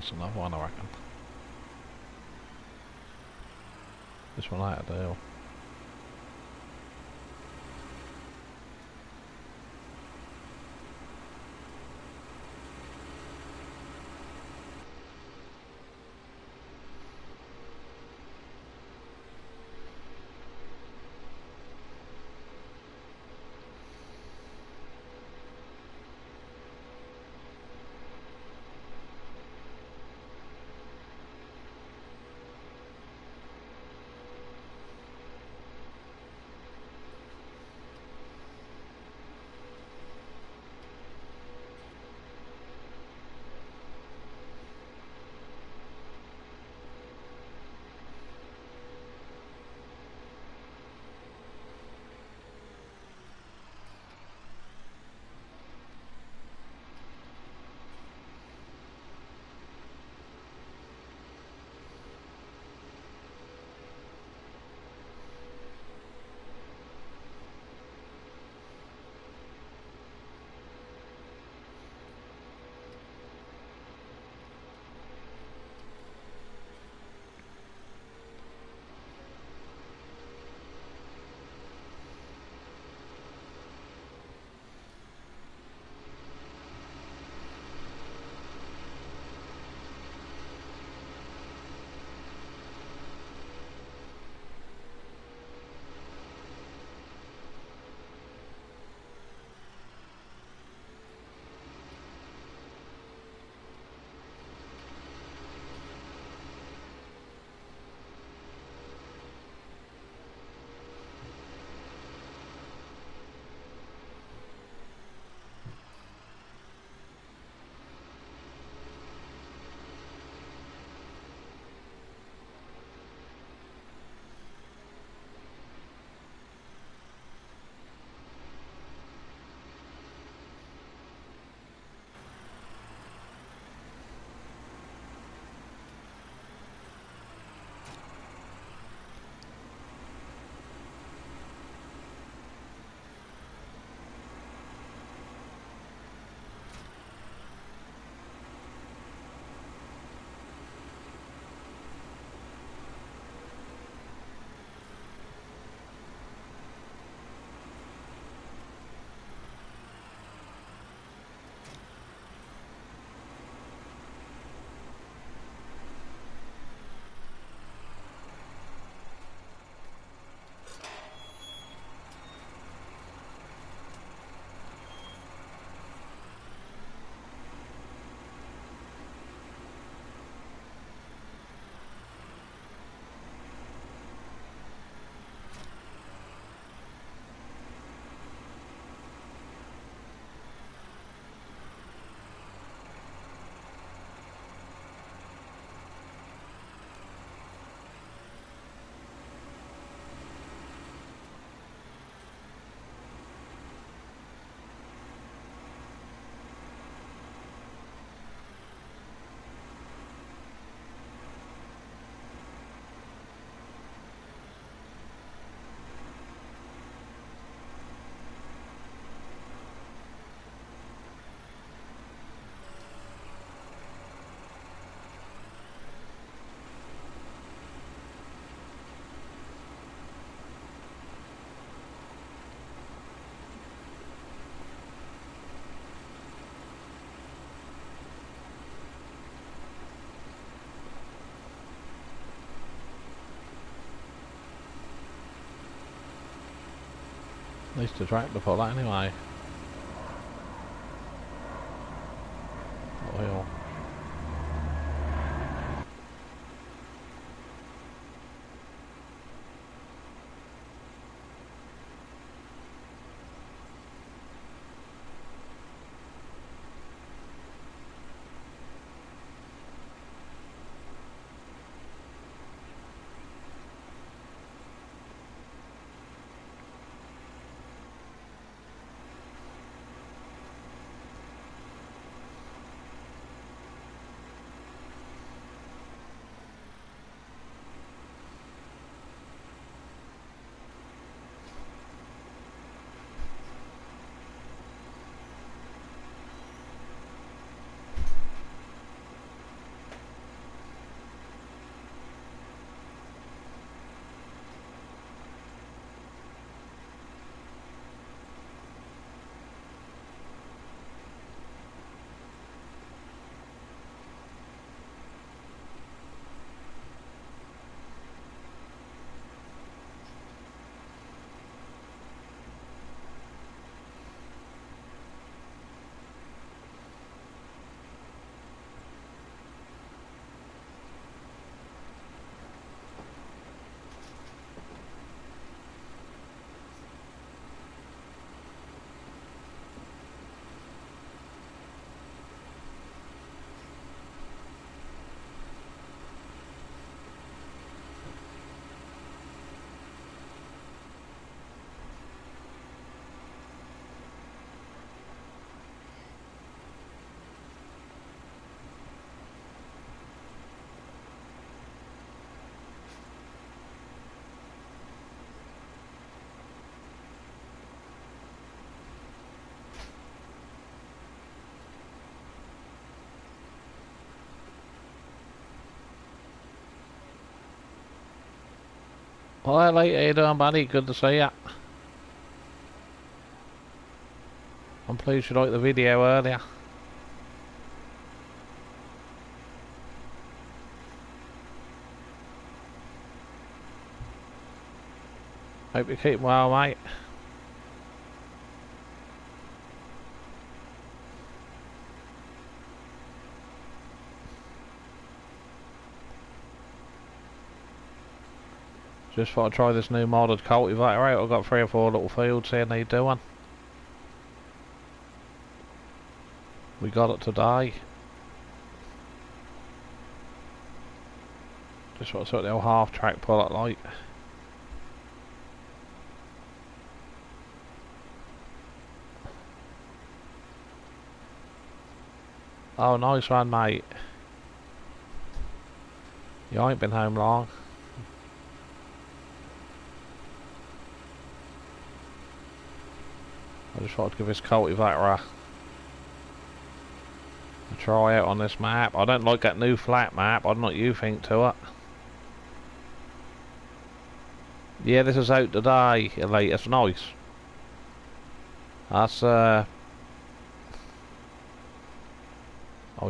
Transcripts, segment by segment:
decent level one, I reckon. This one out of deal. At least the track before that anyway. Oil. Hi, late. How you doing, buddy? Good to see ya. I'm pleased you liked the video earlier. Hope you keep well, mate. Just thought I'd try this new modded cultivator out. I've got 3 or 4 little fields here need doing. We got it today. Just want to sort the old half track pull it like. Oh, nice one, mate. You ain't been home long. I just thought I'd give this cultivator a try out on this map. I don't like that new flat map. I don't know what you think to it. Yeah, this is out today. It's nice. That's I'll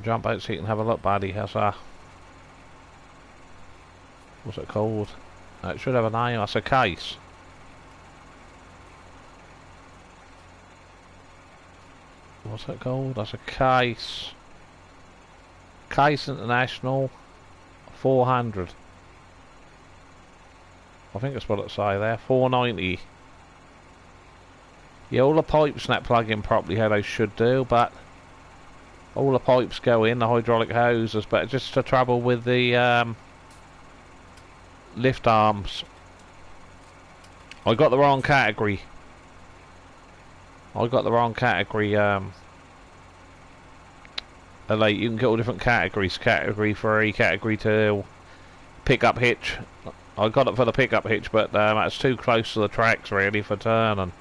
jump out so you can have a look, buddy. That's what's it called? It should have a name. That's a case. What's it called? That's a case. Case International 400. I think that's what it say there. 490. Yeah, all the pipes not plug in properly how they should do, but all the pipes go in, the hydraulic hoses, but just to trouble with the lift arms. I got the wrong category. Like, you can get all different categories. Category 3, Category 2, pickup hitch. I got it for the pickup hitch, but that's too close to the tracks really for turning.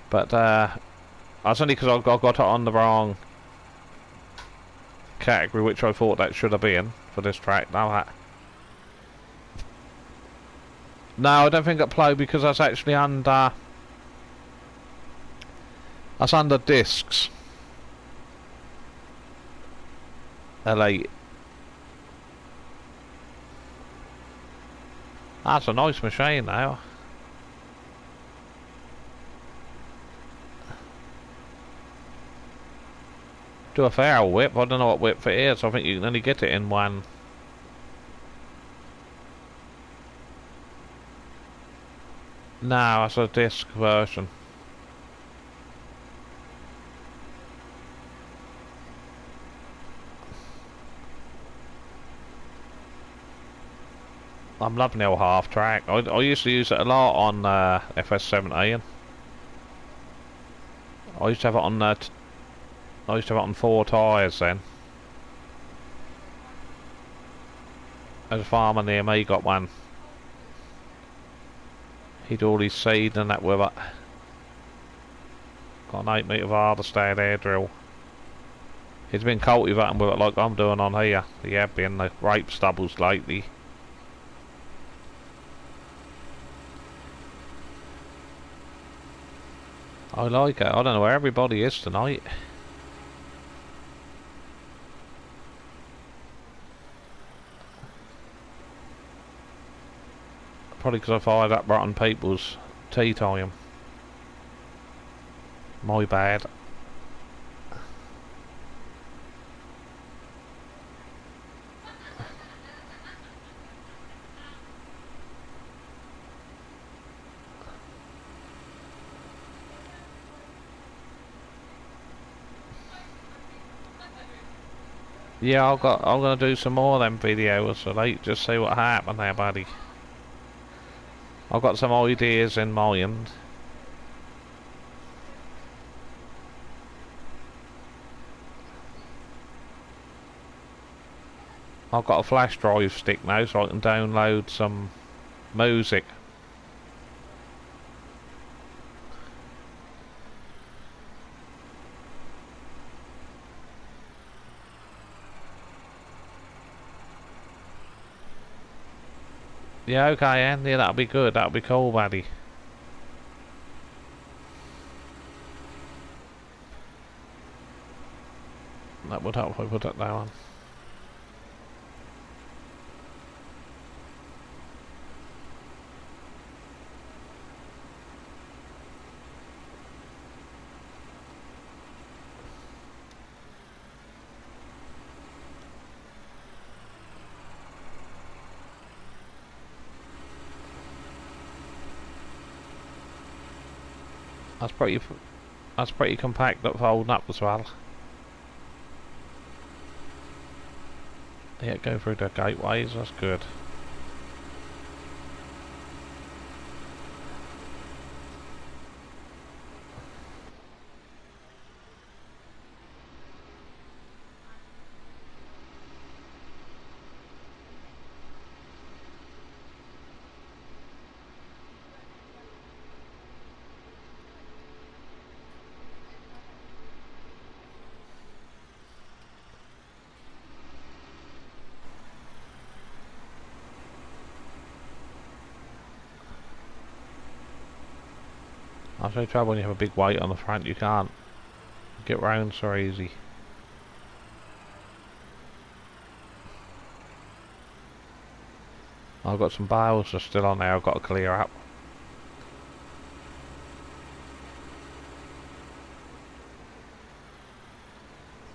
But that's only because I got it on the wrong category, which I thought that should have been for this track. No, I don't think it played because that's actually under. That's under discs. Like, that's a nice machine now. Do a fair whip. I don't know what whip it is. I think you can only get it in one. No, that's a disc version. I'm loving the old half track. I used to use it a lot on FS19. I used to have it on I used to have it on 4 tyres then. There's a farmer near me got one. He'd all his seed and that with it. Got an 8-metre Vardestad air drill. He's been cultivating with it like I'm doing on here. He had been the rape stubbles lately. I like it. I don't know where everybody is tonight. Probably because I fired up rotten people's tea time. My bad. Yeah, I'm gonna do some more of them videos so like just see what happened there, buddy. I've got some ideas in mind. I've got a flash drive stick now so I can download some music. Yeah, okay, Andy, that'll be good. That'll be cool, buddy. That would help if I put that down. That's pretty compact at folding up as well. Yeah, go through the gateways, that's good. That's the trouble when you have a big weight on the front, you can't get round so easy. I've got some bales that are still on there I've got to clear up.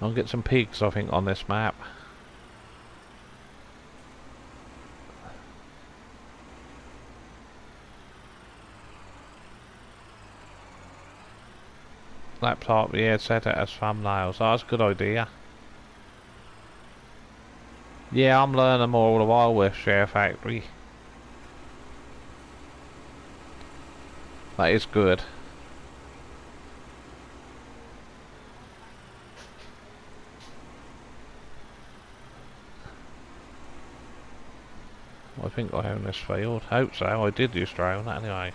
I'll get some pigs I think on this map. Laptop, yeah, set it as thumbnails. Oh, that's a good idea. Yeah, I'm learning more all the while with Share Factory. That is good. I think I own this field. Hope so. I did used to own it anyway.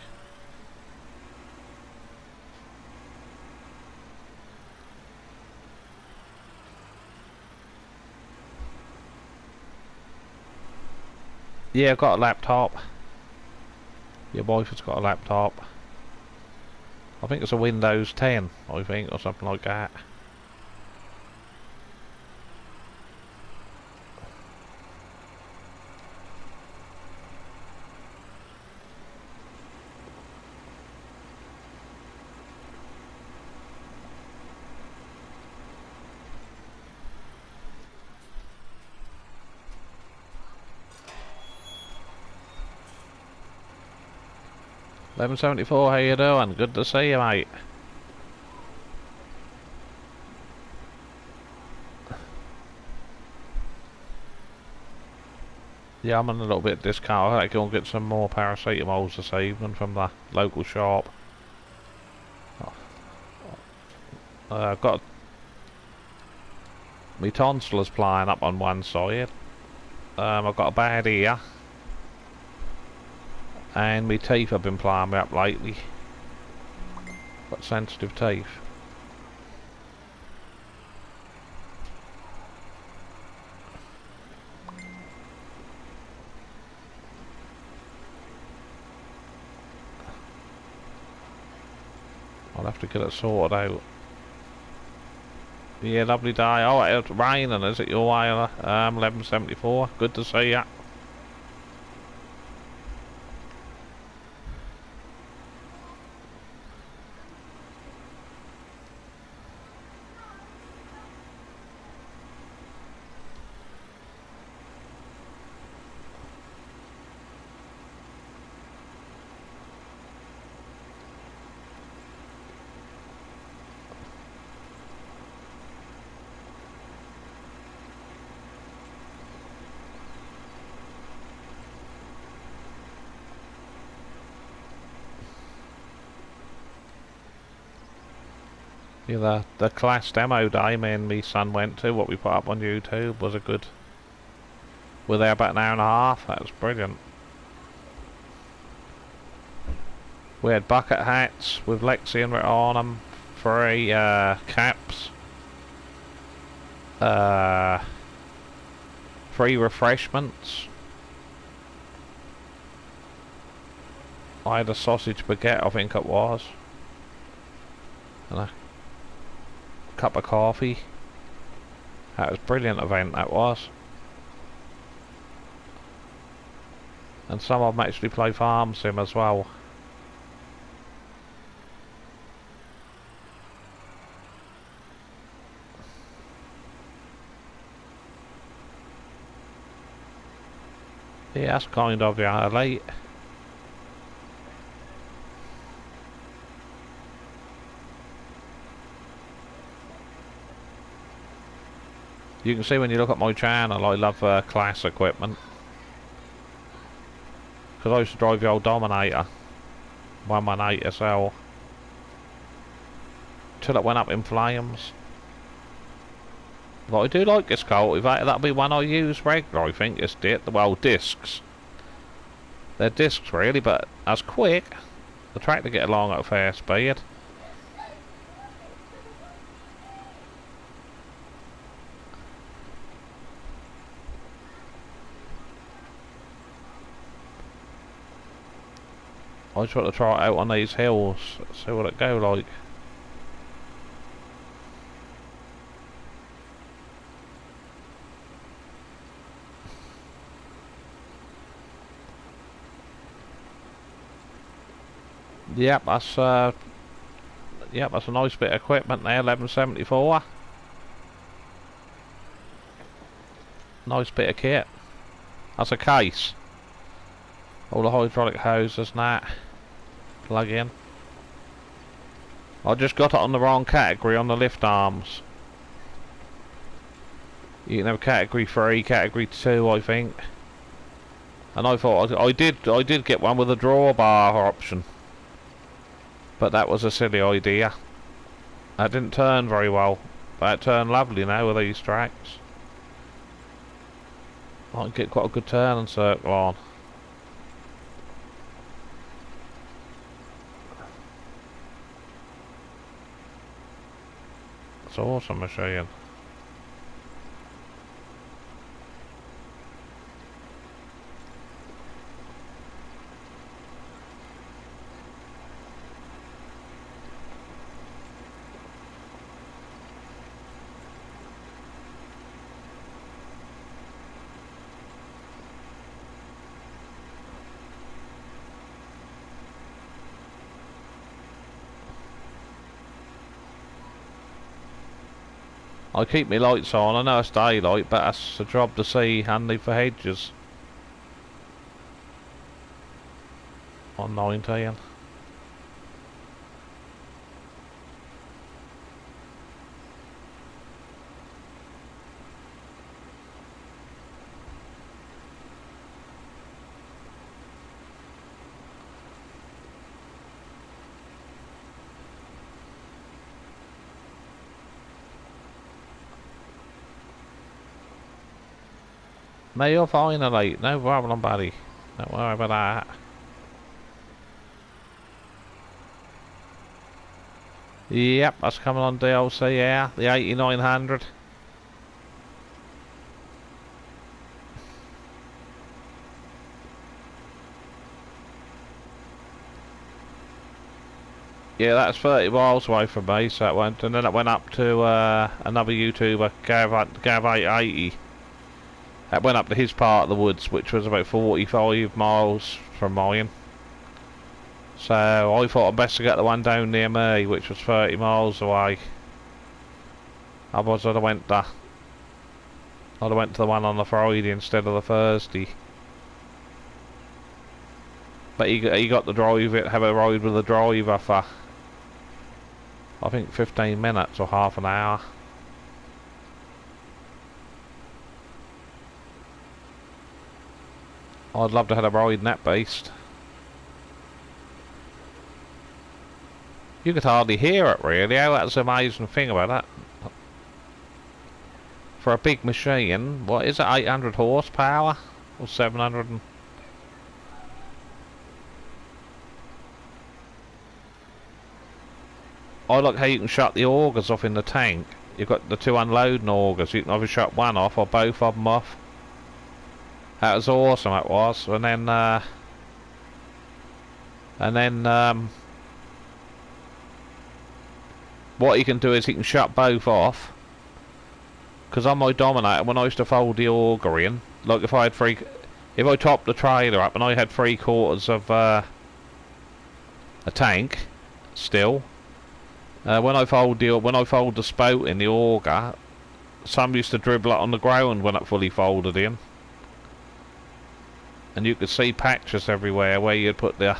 Yeah, I've got a laptop. Your wife has got a laptop. I think it's a Windows 10, I think, or something like that. FS19, how you doing? Good to see you, mate. Yeah, I'm on a little bit of discount. I can get some more paracetamols this evening from the local shop. I've got my tonsils playing up on one side. I've got a bad ear. And my teeth have been playing me up lately. Got sensitive teeth. I'll have to get it sorted out. Yeah, lovely day. Oh, it's raining, is it your way? 1174. Good to see ya. Yeah, the class demo day me and my son went to, what we put up on YouTube, was a good... We're there about an hour and a half, that was brilliant. We had bucket hats with Lexian written on them, 3 caps, 3 refreshments, I had a sausage baguette, I think it was, and a cup of coffee. That was a brilliant event, that was. And some of them actually play farm sim as well. Yeah, that's kind of you, late. You can see when you look at my channel, I love class equipment. Because I used to drive the old Dominator 118 SL till it went up in flames. But I do like this cultivator. That'll be one I use regular, I think. It's well, discs. They're discs really, but as quick. The tractor get along at a fair speed. I just want to try it out on these hills, see what it go like. Yep, that's a nice bit of equipment there, 1174. Nice bit of kit. That's a case. All the hydraulic hoses and that. Plug in. I just got it on the wrong category on the lift arms. You can have category 3, category 2 I think. And I thought I did get one with a drawbar option. But that was a silly idea. That didn't turn very well. But it turned lovely now with these tracks. I can get quite a good turning circle on. It's an awesome machine. I keep my lights on. I know it's daylight, but that's a job to see handy for hedges. On 19. No, you're fine, late. No problem, buddy. Don't worry about that. Yep, that's coming on DLC, yeah. The 8900. Yeah, that's 30 miles away from me, so it went, and then it went up to another YouTuber, Gav880. That went up to his part of the woods, which was about 45 miles from mine. So I thought I'd best to get the one down near me, which was 30 miles away. Otherwise I'd have went to the one on the Friday instead of the Thursday. But he got the drive, have a ride with the driver for I think 15 minutes or half an hour. I'd love to have a ride in that beast. You could hardly hear it really. Oh, that's the amazing thing about that. For a big machine, what is it, 800 horsepower? Or 700 and... I like how you can shut the augers off in the tank. You've got the two unloading augers. You can either shut one off or both of them off. That was awesome, that was. And then And then what he can do is he can shut both off. Because on my Dominator, when I used to fold the auger in, like if I topped the trailer up and I had 3/4 of a tank still, when I fold the spout in the auger, some used to dribble it on the ground when it fully folded in, and you could see patches everywhere where you'd put the.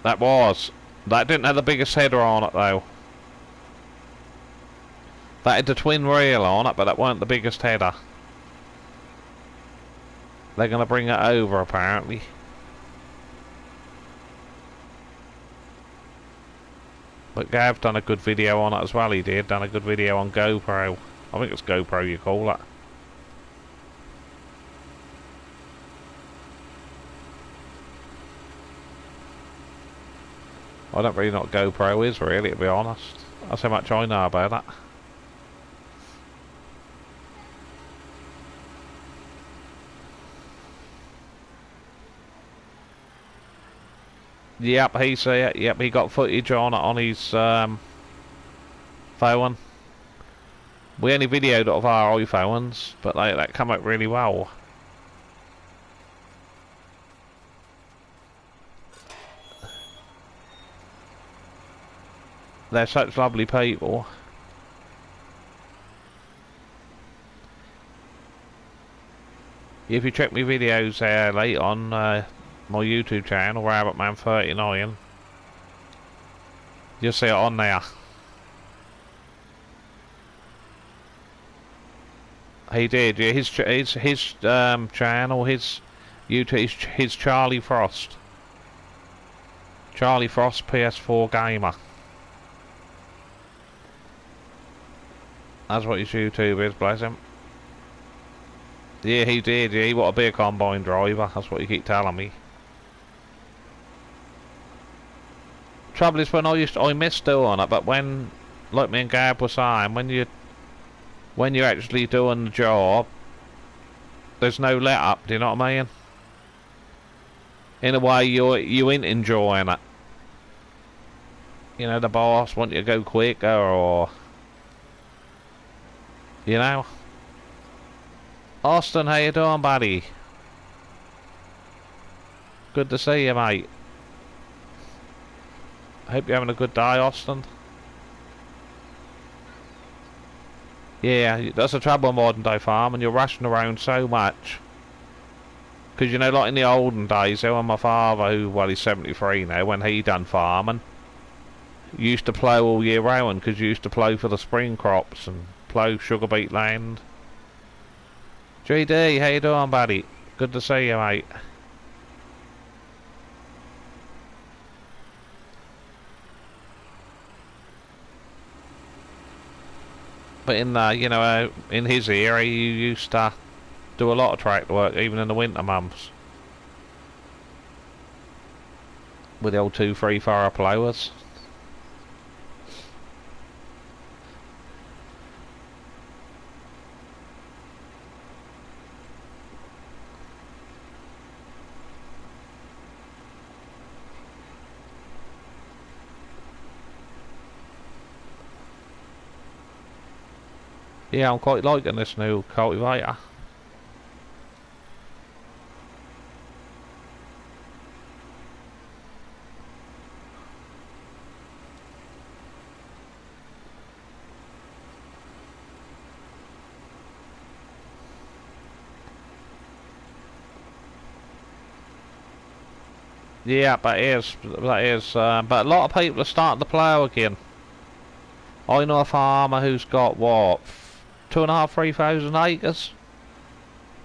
That didn't have the biggest header on it though. That had the twin reel on it, but that weren't the biggest header. They're going to bring it over apparently. But Gav done a good video on it as well, he did. Done a good video on GoPro. I think it's GoPro you call it. I don't really know what GoPro is really, to be honest. That's how much I know about it. Yep, he got footage on it on his phone. We only videoed it of our iPhones, but that come out really well. They're such lovely people. If you check my videos there late on my YouTube channel, Rabbitman39, you'll see it on there. He did, yeah. His channel, his YouTube, his Charlie Frost. Charlie Frost PS4 gamer. That's what his YouTube is, bless him. Yeah, he did, yeah. He wanted to be a combine driver. That's what he keep telling me. Trouble is, I missed doing it, but when, like me and Gab were saying, when you're actually doing the job, there's no let up. Do you know what I mean? In a way, you ain't enjoying it. You know, the boss want you to go quicker, or you know. Austin, how you doing, buddy? Good to see you, mate. Hope you're having a good day, Austin. Yeah, that's the trouble with modern day farming. You're rushing around so much. Because, you know, like in the olden days, when my father, well, he's 73 now, when he done farming, used to plough all year round, because you used to plough for the spring crops and plough sugar beet land. GD, how you doing, buddy? Good to see you, mate. But in you know, in his era, you used to do a lot of tractor work, even in the winter months, with the old 2-3 furrow ploughers. Yeah, I'm quite liking this new cultivator. Yeah, but but a lot of people are starting to plough again. I know a farmer who's got, what, 2,500–3,000 acres.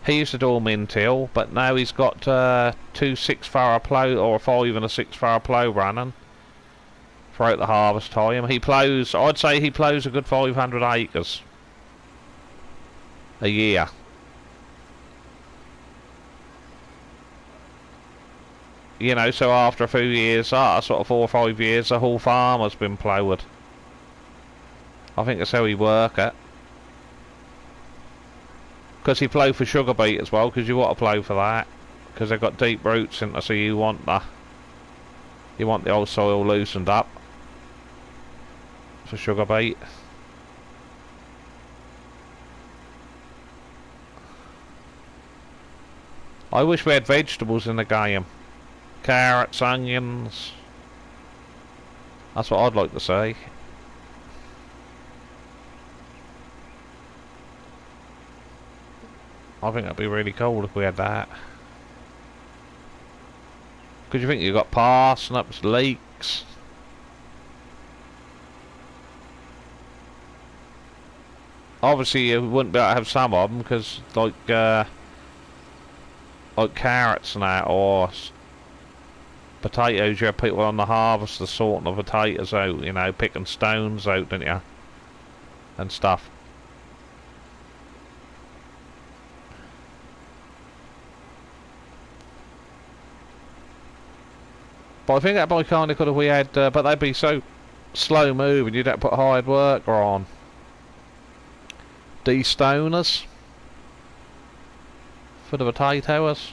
He used to do them in till, but now he's got 2 6-furrow plough, or a 5 and a 6-furrow plough running throughout the harvest time. He ploughs, I'd say he ploughs a good 500 acres a year. You know, so after a few years, sort of 4 or 5 years, the whole farm has been ploughed. I think that's how he work it. Because he plough for sugar beet as well, because you want to plough for that. because they've got deep roots in there, so you want the old soil loosened up for sugar beet. I wish we had vegetables in the game. Carrots, onions. That's what I'd like to see. I think that'd be really cool if we had that. Because you think you've got parsnips, leeks. Obviously you wouldn't be able to have some of them because like carrots and that, or potatoes, you have people on the harvest, the sorting of potatoes out, you know, picking stones out, don't you? And stuff. But I think that'd be kind of good if we had, but they'd be so slow moving, you'd have to put hired worker on. De-stoners for the potatoes.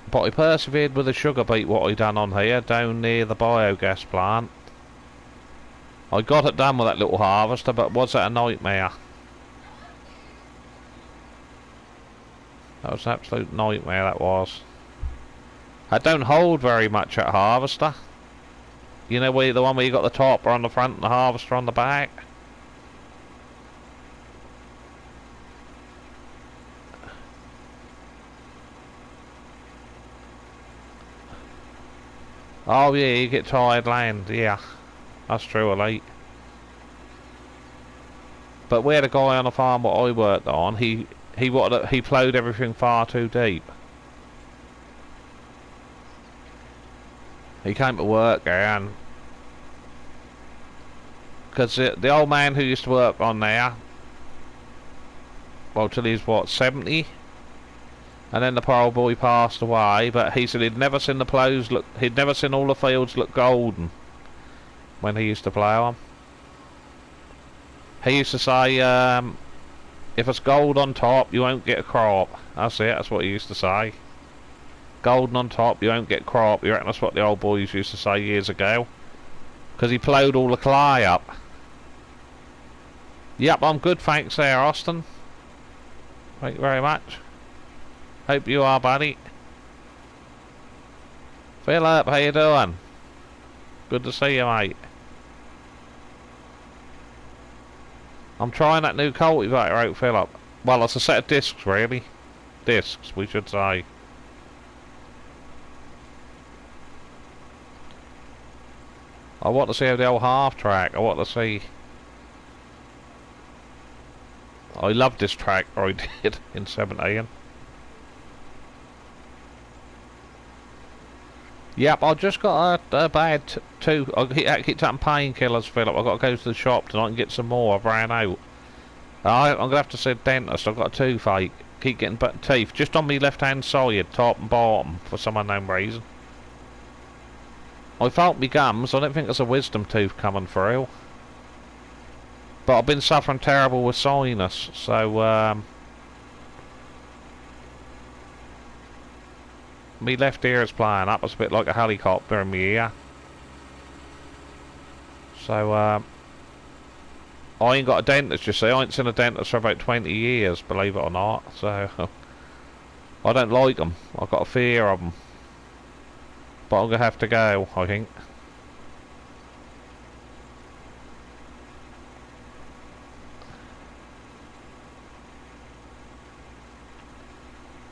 But I persevered with the sugar beet what I done on here, down near the biogas plant. I got it done with that little harvester, but was it a nightmare? That was an absolute nightmare, that was. It don't hold very much at harvester. You know, the one where you got the topper on the front and the harvester on the back? Oh yeah, you get tired land, yeah. That's true, elite. But we had a guy on the farm what I worked on, he ploughed everything far too deep. He came to work there and because the old man who used to work on there, well, till he's what, 70, and then the poor old boy passed away. But he said he'd never seen the ploughs look, he'd never seen all the fields look golden when he used to plough them. He used to say, if it's gold on top, you won't get a crop. That's it, that's what he used to say. Golden on top, you won't get crop. You reckon that's what the old boys used to say years ago? Because he ploughed all the clay up. Yep, I'm good, thanks there, Austin. Thank you very much. Hope you are, buddy. Philip, how you doing? Good to see you, mate. I'm trying that new cultivator out, Philip. Well, it's a set of discs, really. Discs, we should say. I want to see how the old half track. I want to see. I loved this track, or I did in 17. Yep, I just got a bad tooth. I keep taking painkillers, Philip. I've got to go to the shop tonight and get some more. I've ran out. I'm going to have to see a dentist. I've got a toothache. Keep getting teeth. Just on my left-hand side, top and bottom, for some unknown reason. I felt my gums. I don't think there's a wisdom tooth coming through. But I've been suffering terrible with sinus, so my left ear is playing up. It's a bit like a helicopter in my ear. So I ain't got a dentist, you see. I ain't seen a dentist for about 20 years, believe it or not. So I don't like them. I've got a fear of them. But I'm going to have to go, I think.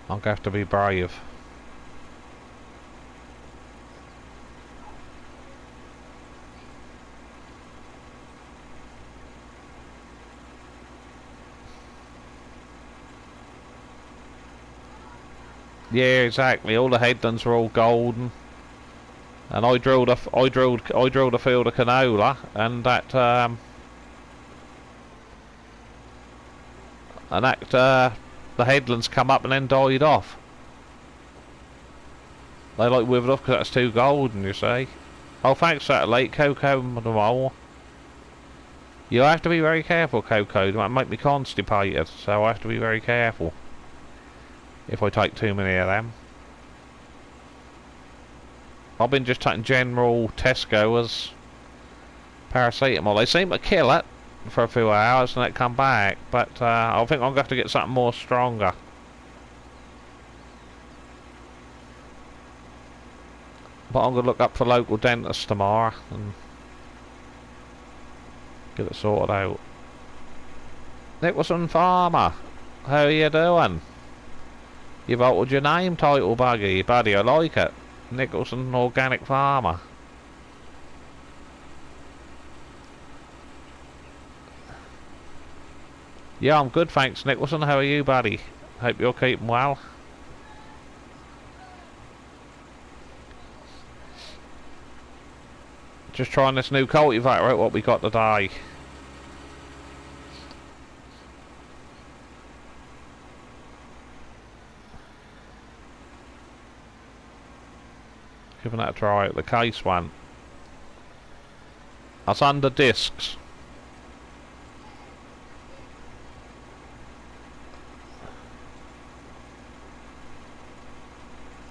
I'm going to have to be brave. Yeah, exactly. All the headlands are all golden. And I drilled a field of canola, and the headlands come up and then died off. They like withered off because that's too golden, you see. Oh, thanks for that late Coco Mole. You have to be very careful, Coco. It might make me constipated, so I have to be very careful if I take too many of them. I've been just taking general Tesco's paracetamol. They seem to kill it for a few hours and it come back, but I think I'm going to have to get something more stronger. But I'm going to look up for local dentist tomorrow and get it sorted out. Nicholson Farmer, how are you doing? You've altered your name title, buddy, I like it. Nicholson Organic Farmer. Yeah, I'm good, thanks, Nicholson. How are you, buddy? Hope you're keeping well. Just trying this new cultivator out, what we got today. Giving that a try out, the case one. That's under discs.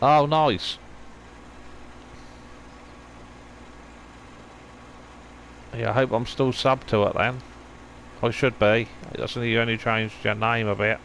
Oh, nice. Yeah, I hope I'm still sub to it then. I should be. That's you only changed your name a bit.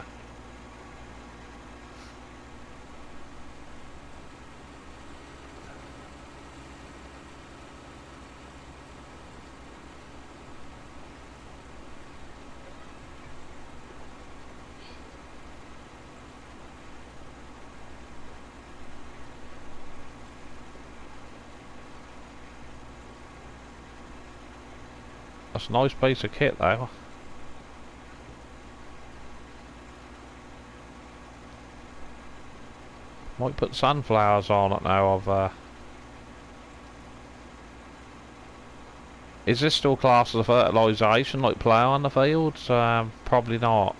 That's a nice piece of kit though. Might put sunflowers on it now. Is this still classed as a fertilisation, like ploughing the fields? Probably not.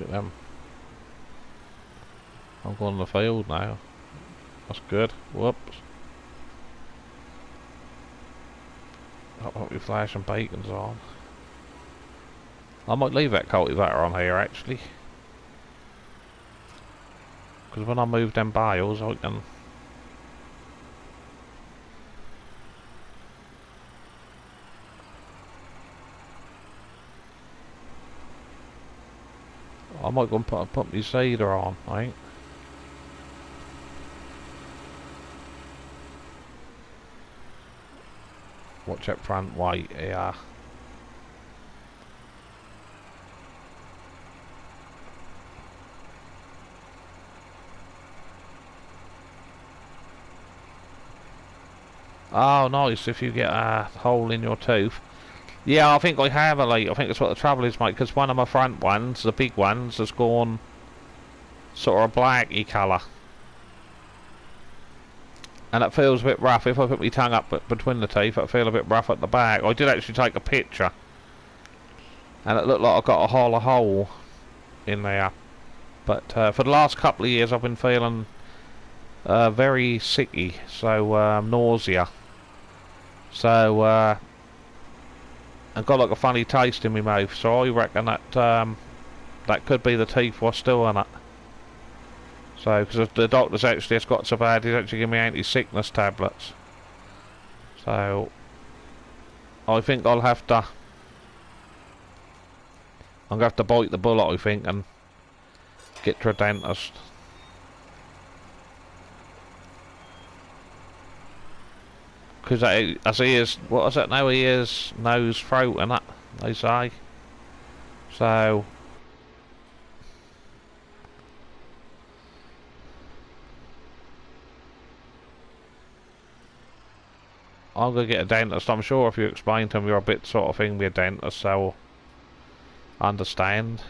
Look at them. I'm going to the field now. That's good. Whoops. I'll put your flash and bacons on. I might leave that cultivator on here actually. Because when I move them bales I can... I might go and put my seeder on, I think. Watch that front white here. Oh nice, if you get a hole in your tooth. Yeah, I think I have a leak. I think that's what the trouble is, mate, because one of my front ones, the big ones, has gone sort of blacky colour. And it feels a bit rough. If I put my tongue up between the teeth, it feel a bit rough at the back. I did actually take a picture. And it looked like I got a hollow hole in there. But for the last couple of years I've been feeling very sicky, so nausea. So I've got like a funny taste in my mouth, so I reckon that that could be the teeth was still in it. So, because the doctor's actually, it's got so bad, he's actually giving me anti-sickness tablets. So, I think I'll have to... I'm going to have to bite the bullet, I think, and get to a dentist. Because as he is, what is it now, he is nose, throat, and that, they say. So... I'm gonna get a dentist. I'm sure if you explain to him you're a bit sort of thing with a dentist, they'll understand.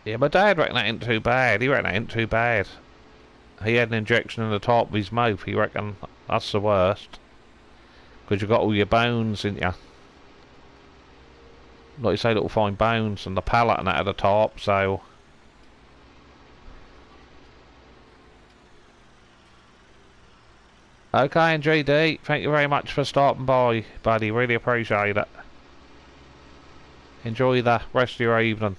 Yeah, my dad reckoned that ain't too bad. He reckoned that ain't too bad. He had an injection in the top of his mouth. He reckoned that's the worst. Because you've got all your bones in you. Like you say, little fine bones and the palate and that at the top, so... Okay, and GD, thank you very much for stopping by, buddy. Really appreciate it. Enjoy the rest of your evening.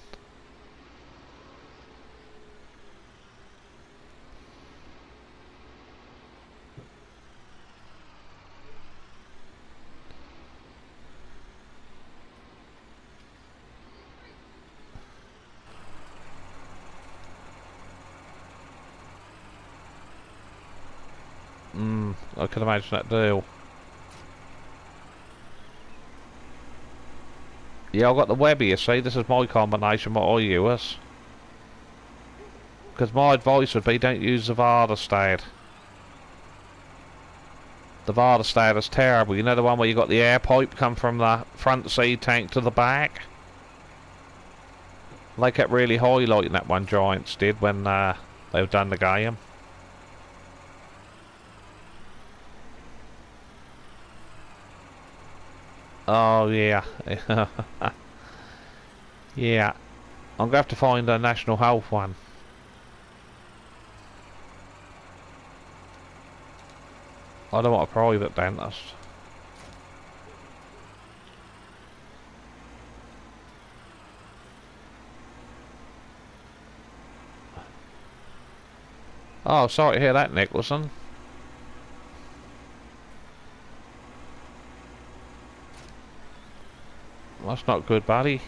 I can imagine that deal. Yeah, I've got the Webby, you see. This is my combination, what I use. Because my advice would be, don't use the Vardestad. The Vardestad is terrible. You know the one where you got the air pipe come from the front seat tank to the back? They kept really highlighting that one, Giants did, when they've done the game. Oh, yeah. Yeah. I'm going to have to find a National Health one. I don't want a private dentist. Oh, sorry to hear that, Nicholson. That's not good, buddy.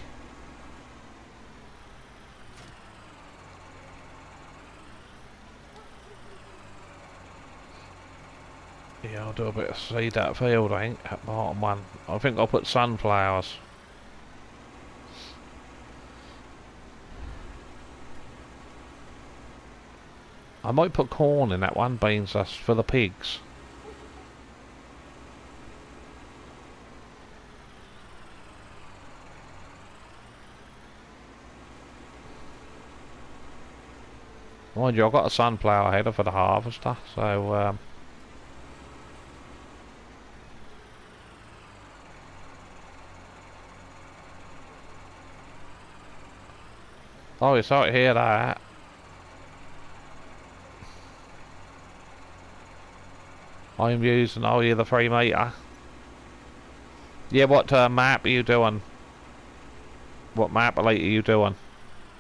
Yeah, I'll do a bit of seed that field, I think, at bottom one. I think I'll put sunflowers. I might put corn in that one, beans, that's for the pigs. Mind you, I've got a sunflower header for the harvester, so oh, you're sorry to hear that. I'm using, oh yeah, the 3 metre. Yeah, what map are you doing? What map are you doing?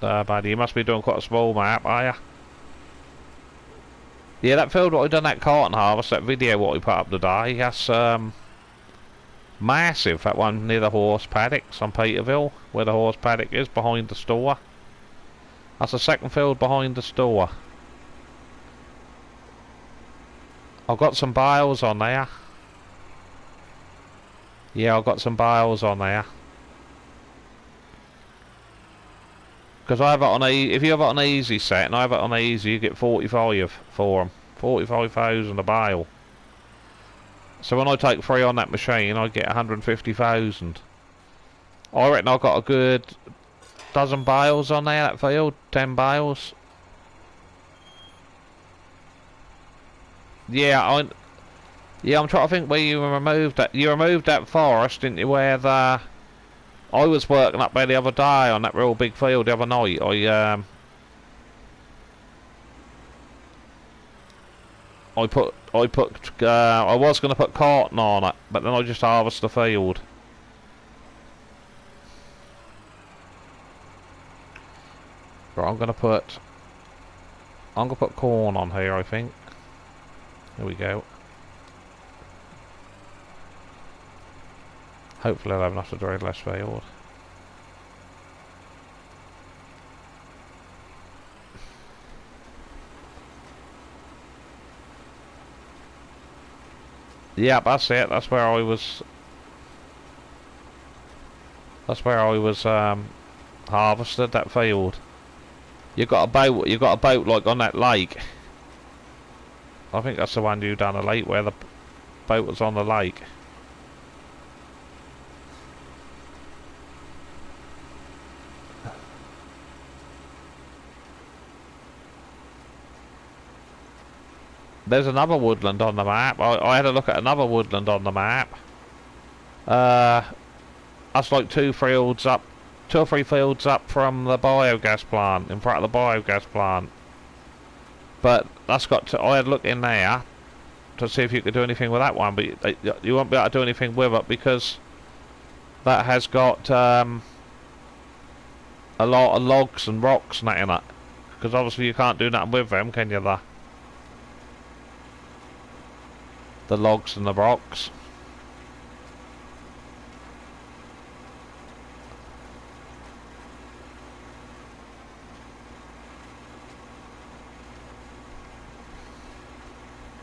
Buddy, you must be doing quite a small map, are you? Yeah, that field what we done that cotton harvest, that video what we put up today, that's massive, that one near the horse paddocks on Peterville, where the horse paddock is, behind the store. That's the second field behind the store. I've got some bales on there. Yeah, I've got some bales on there. Because I have it on if you have it on easy set and I have it on easy, you get 45 for them. 45,000 a bale. So when I take 3 on that machine, I get 150,000. I reckon I've got a good dozen bales on there, that field. 10 bales. Yeah, I'm trying to think where you removed that. You removed that forest, didn't you? Where the I was working up there the other day on that real big field the other night. I was going to put cotton on it, but then I just harvested the field. Right, I'm gonna put corn on here, I think. There we go. Hopefully I'll have enough to drain less field. Yeah, that's it. That's where I was. That's where I was harvested that field. You got a boat. You got a boat like on that lake. I think that's the one you done a lake where the boat was on the lake. There's another woodland on the map. I had a look at another woodland on the map. That's like two or three fields up from the biogas plant, in front of the biogas plant. But that's got to. I had a look in there to see if you could do anything with that one, but you won't be able to do anything with it because that has got a lot of logs and rocks and that in it. Because obviously you can't do nothing with them, can you? The logs and the rocks.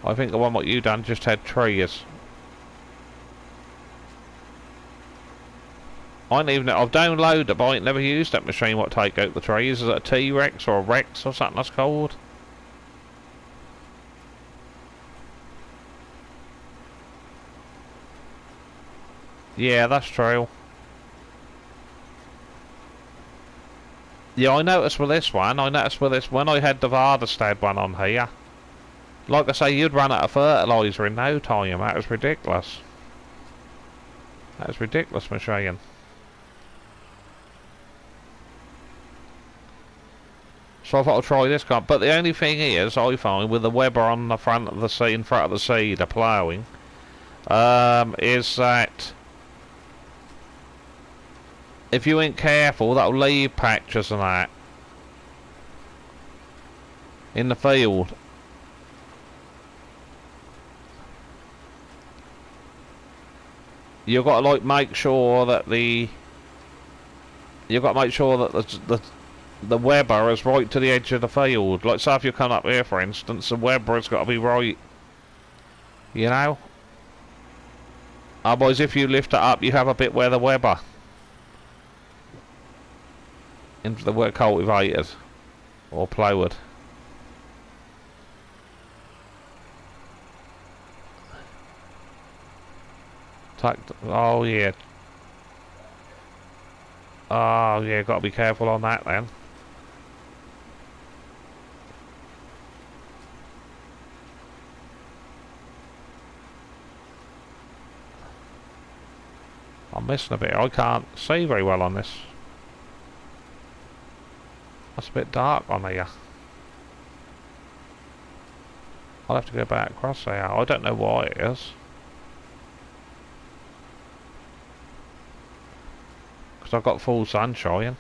I think the one what you done just had trees. I've downloaded it, but I ain't never used that machine what take out the trees. Is it a T-Rex or a Rex or something that's called? Yeah, that's true. Yeah, I noticed with this one, when I had the Vardestad one on here. Like I say, you'd run out of fertiliser in no time. That was ridiculous. That was ridiculous machine. So I thought I'd try this car. But the only thing is, I find, with the Weber on the front of the seat, in front of the seeder ploughing, is that if you ain't careful, that'll leave patches and that in the field. You've got to like make sure that the Weber is right to the edge of the field. Like, say if you come up here, for instance, the Weber has got to be right. You know. Otherwise, if you lift it up, you have a bit where the Weber into the word cultivated or ploughed. Oh yeah. Oh yeah, got to be careful on that then. I'm missing a bit. I can't see very well on this. That's a bit dark on here. I'll have to go back across there. I don't know why it is. Because I've got full sunshine.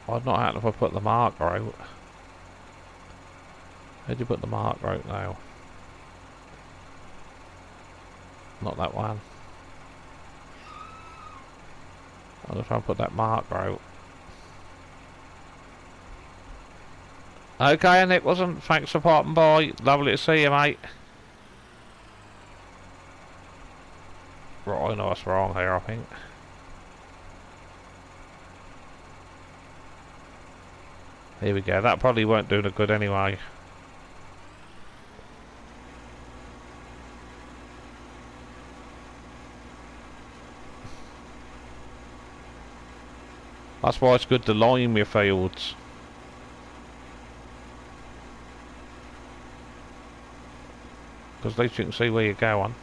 I'd not happen if I put the marker out. Where'd you put the marker out now? Not that one. I'll just try and put that marker out. Okay, Nicholson, thanks for popping by. Lovely to see you, mate. Right, I know what's wrong here, I think. Here we go. That probably won't do no good anyway. That's why it's good to lime your fields. Because at least you can see where you're going.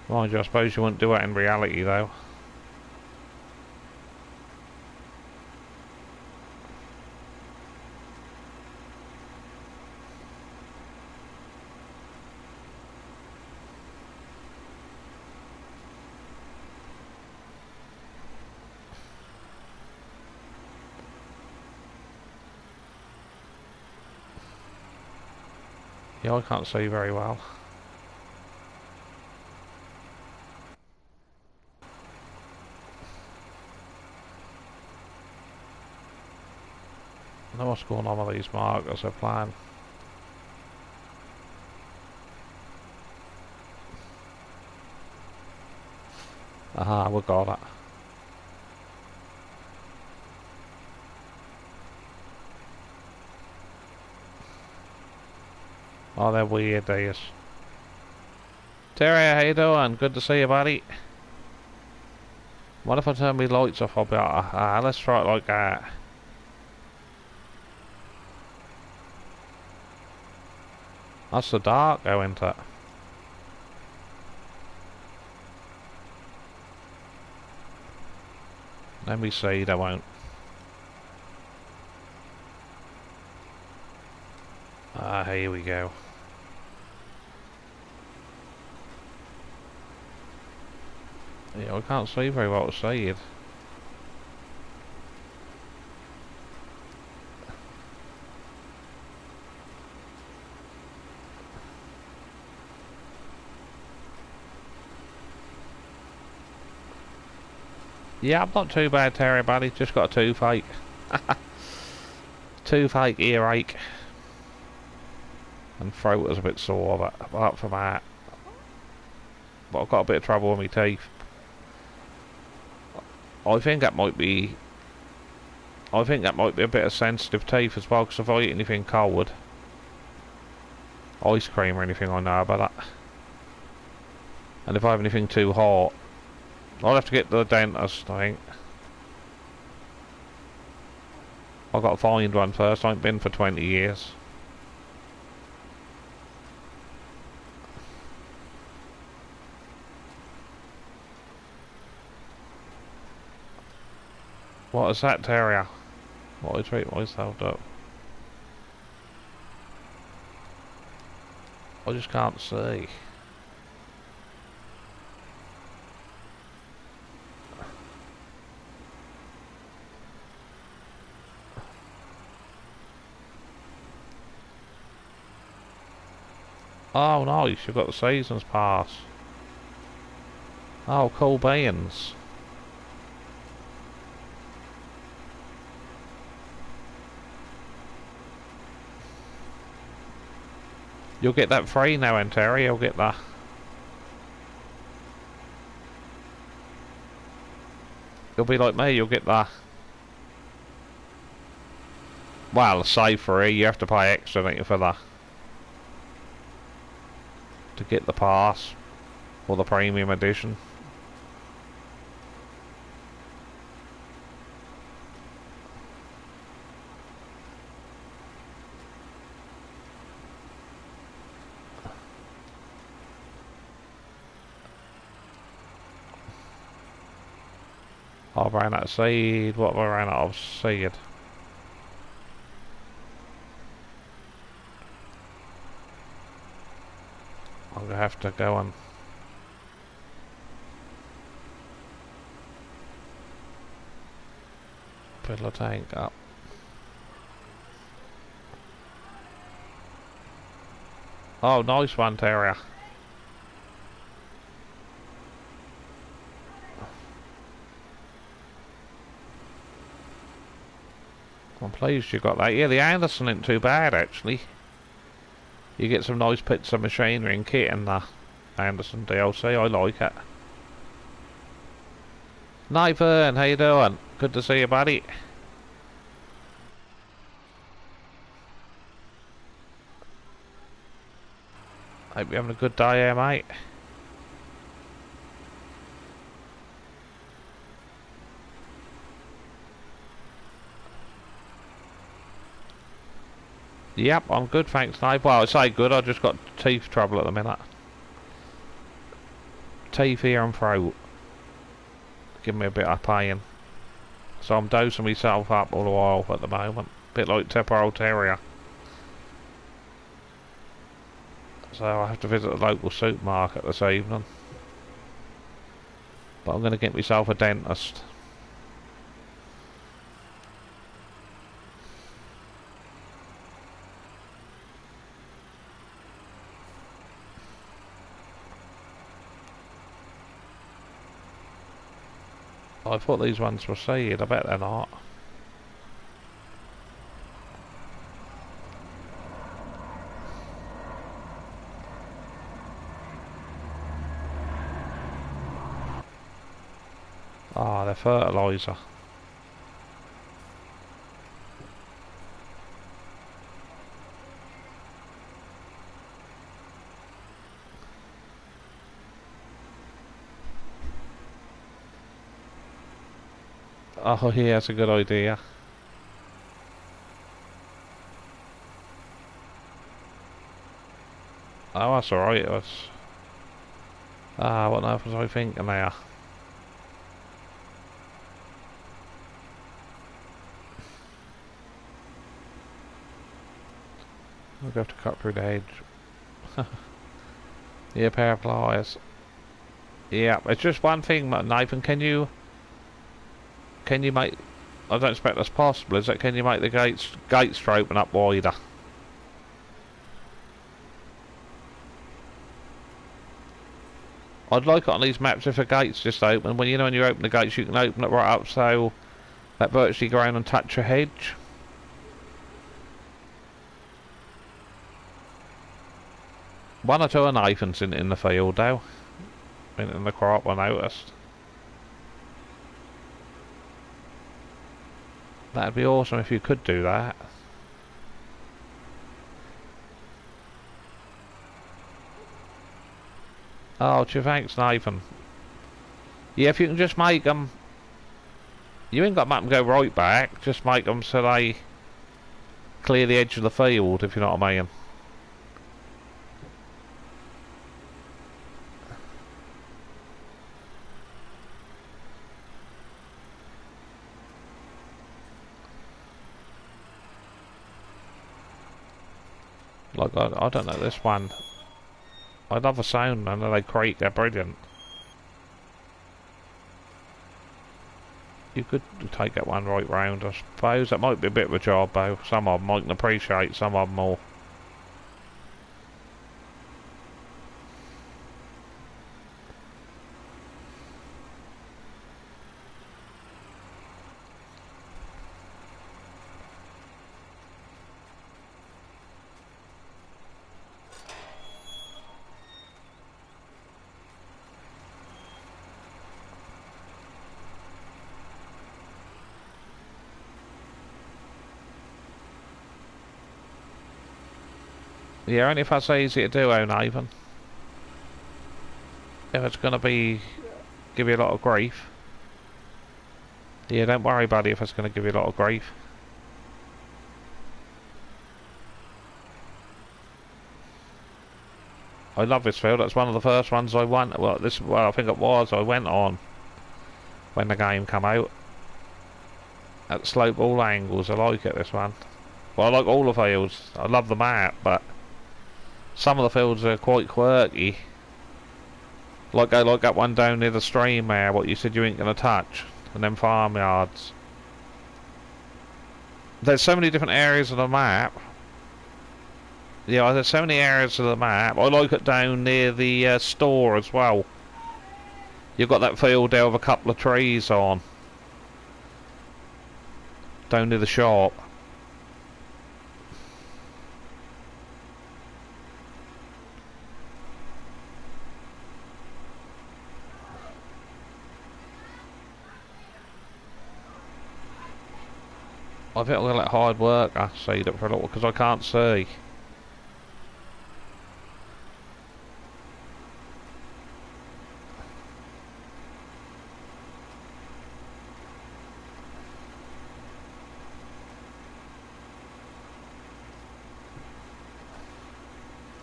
Mind you, I suppose you wouldn't do that in reality though. Yeah, I can't see very well. what's going on with these markers they're playing. Aha, we got it. Oh, they're weird days. Terry, how you doing? Good to see you, buddy. What if I turn my lights off? I'll be like, let's try it like that. That's the dark go into it. Let me see, they won't. Here we go. Yeah, I can't see very well what's said. Yeah, I'm not too bad, Terry, buddy. Just got a toothache. Toothache, earache. And throat was a bit sore, but apart from that. But I've got a bit of trouble with my teeth. I think that might be a bit of sensitive teeth as well, because if I eat anything cold, ice cream or anything, I know about that. And if I have anything too hot, I'll have to get to the dentist, I think. I've got to find one first. I ain't been for 20 years. What is that, Terrier? What I treat myself up? I just can't see. Oh nice, you've got the seasons pass. Oh, cool beans. You'll get that free now, Terry. You'll get that. You'll be like me, you'll get that. Well, say free, you have to pay extra, don't you, for that. To get the pass. Or the premium edition. I ran out of seed. What have I ran out of seed? I'm gonna have to go and fill the tank up. Oh, nice one, Terrier. I'm pleased you got that. Yeah, the Anderson ain't too bad, actually. You get some nice bits of machinery and kit in the Anderson DLC. I like it. Nathan, how you doing? Good to see you, buddy. Hope you're having a good day here, mate. Yep, I'm good, thanks, Dave. Well, I say good, I just got teeth trouble at the minute. Teeth, ear and throat. Give me a bit of pain. So I'm dosing myself up all the while at the moment. Bit like Temporal Terrier. So I have to visit a local supermarket this evening. But I'm going to get myself a dentist. I thought these ones were seed, I bet they're not. fertiliser. Oh, yeah, that's a good idea. Oh, that's alright. What on earth was I thinking there? We'll have to cut through the hedge. Yeah, pair of pliers. Yeah, it's just one thing, Nathan. Can you make? I don't expect that's possible. Is it? Can you make the gates to open up wider? I'd like it on these maps if the gates just open. When when you open the gates, you can open it right up so that virtually go around and touch a hedge. One or two are Nathans in the field though. In the crop, I noticed. That'd be awesome if you could do that. Oh, thanks, Nathan. Yeah, if you can just make them... You ain't got to make them go right back. Just make them so they clear the edge of the field, if you know what I mean. Like, I don't know, this one... I love the sound, and they creak, they're brilliant. You could take that one right round, I suppose. That might be a bit of a job, though. Some of them I can appreciate, some of them more. Yeah, only if that's easy to do, Nathan. If it's going to give you a lot of grief. Yeah, don't worry, buddy, if it's going to give you a lot of grief. I love this field. That's one of the first ones I won. Well, I think it was. I went on when the game came out. At slope all angles. I like it, this one. Well, I like all the fields. I love the map, but some of the fields are quite quirky. Like that one down near the stream there, what you said you ain't going to touch. And then farmyards. There's so many different areas of the map. Yeah, there's so many areas of the map. I like it down near the store as well. You've got that field there with a couple of trees on. Down near the shop. I think I'm going to let hard worker seed it for a little because I can't see.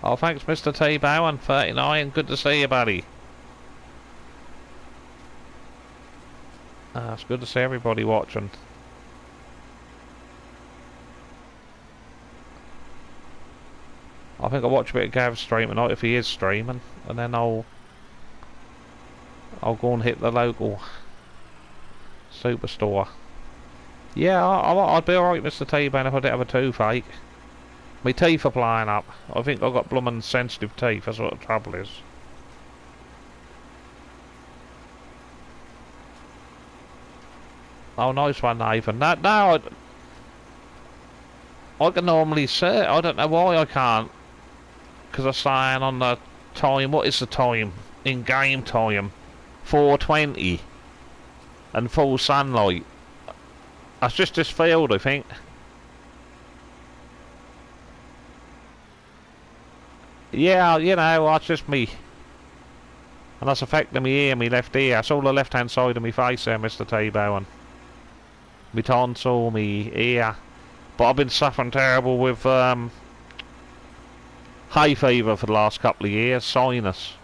Oh, thanks, Mr. T. Bowen, 39. Good to see you, buddy. It's good to see everybody watching. I think I'll watch a bit of Gav's stream tonight if he is streaming, and then I'll go and hit the local superstore. Yeah, I'd be alright, Mr. T-Bone, if I didn't have a toothache. My teeth are playing up. I think I've got bloomin' sensitive teeth, that's what the trouble is. Oh, nice one, Nathan. No, I can normally see it. I don't know why I can't. Because I'm saying on the time, what is the time? In game time? 4:20. and full sunlight. That's just this field, I think. Yeah, you know, that's just me. And that's affecting me ear, me left ear. That's all the left hand side of me face there, Mr. T-Bone. Me tonsil, me ear. But I've been suffering terrible with hay fever for the last couple of years, sinus.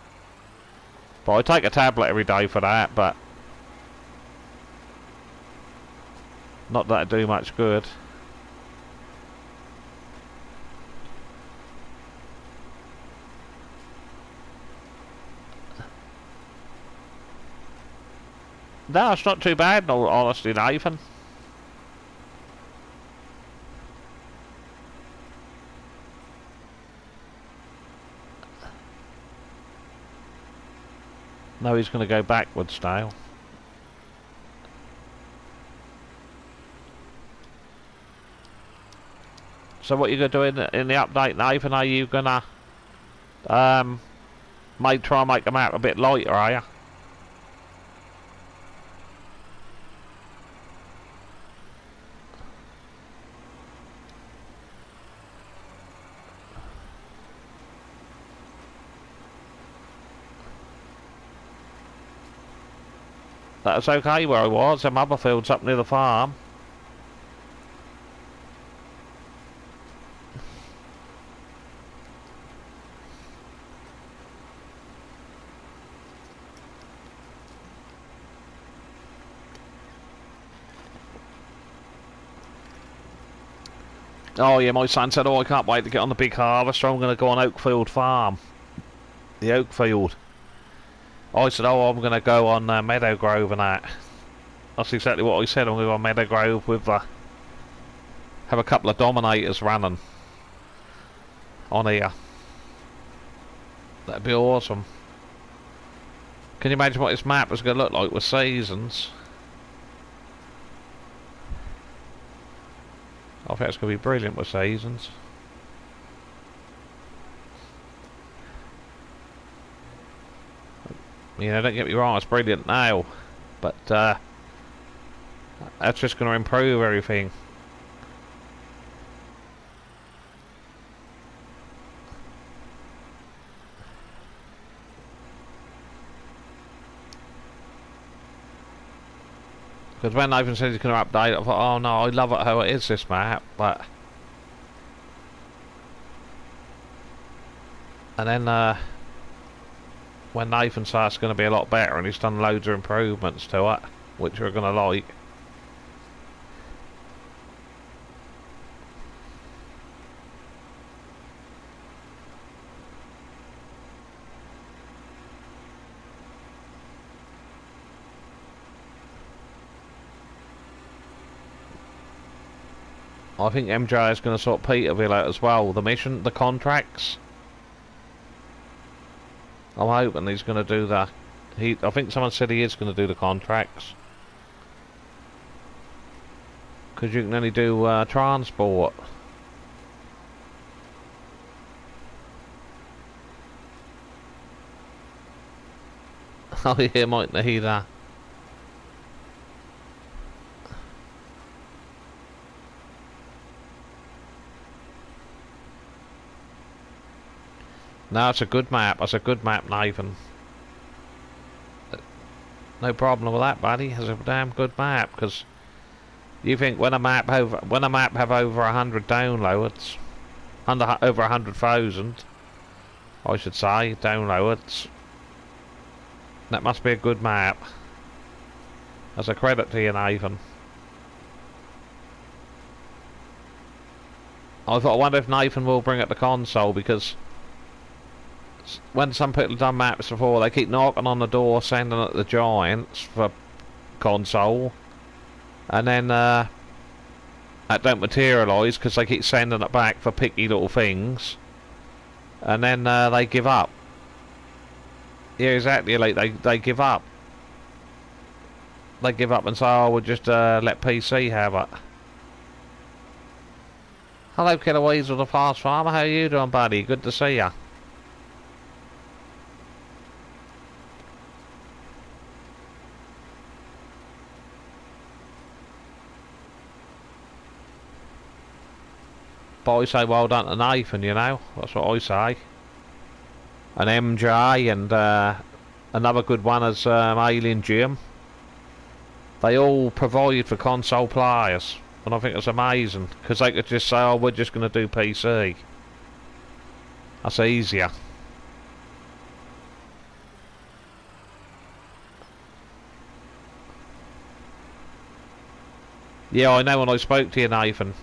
But I take a tablet every day for that, but not that it do much good. No, it's not too bad, no, honestly, Nathan. No, he's going to go backwards now. So what are you going to do in the update, Nathan? Are you going to try and make the map a bit lighter, are you? That was okay where I was. Them other fields up near the farm. Oh yeah, my son said, oh, I can't wait to get on the big harvester. I'm going to go on Oakfield Farm. The Oakfield. I said, oh, I'm going to go on Meadow Grove and that. That's exactly what I said. I'm going to go on Meadow Grove with have a couple of Dominators running on here. That'd be awesome. Can you imagine what this map is going to look like with seasons? I think it's going to be brilliant with seasons. You know, don't get me wrong, it's brilliant now, but that's just going to improve everything. Because when Nathan said he's going to update, I thought, oh no, I love it how it is, this map, but... And then, when Nathan said it's going to be a lot better, and he's done loads of improvements to it, which we're going to like. I think MJ is going to sort Peterville out as well. The mission, the contracts. I'm hoping he's going to do that. I think someone said he is going to do the contracts. Because you can only do transport. Oh yeah, might need that. No, it's a good map. That's a good map, Nathan. No problem with that, buddy. It's a damn good map. Because you think when a map have over 100 downloads, over 100,000, I should say, downloads, that must be a good map. As a credit to you, Nathan. I wonder if Nathan will bring up the console, because when some people have done maps before, they keep knocking on the door, sending it to the Giants for console, and then that don't materialise because they keep sending it back for picky little things, and then they give up. Yeah, exactly. Like they give up. They give up and say, "Oh, we'll just let PC have it." Hello, Killer Weasel, the Fast Farmer. How you doing, buddy? Good to see ya. But I say well done to Nathan, you know. That's what I say. And MJ and another good one is Alien Jim. They all provide for console players. And I think it's amazing. Because they could just say, oh, we're just going to do PC. That's easier. Yeah, I know when I spoke to you, Nathan,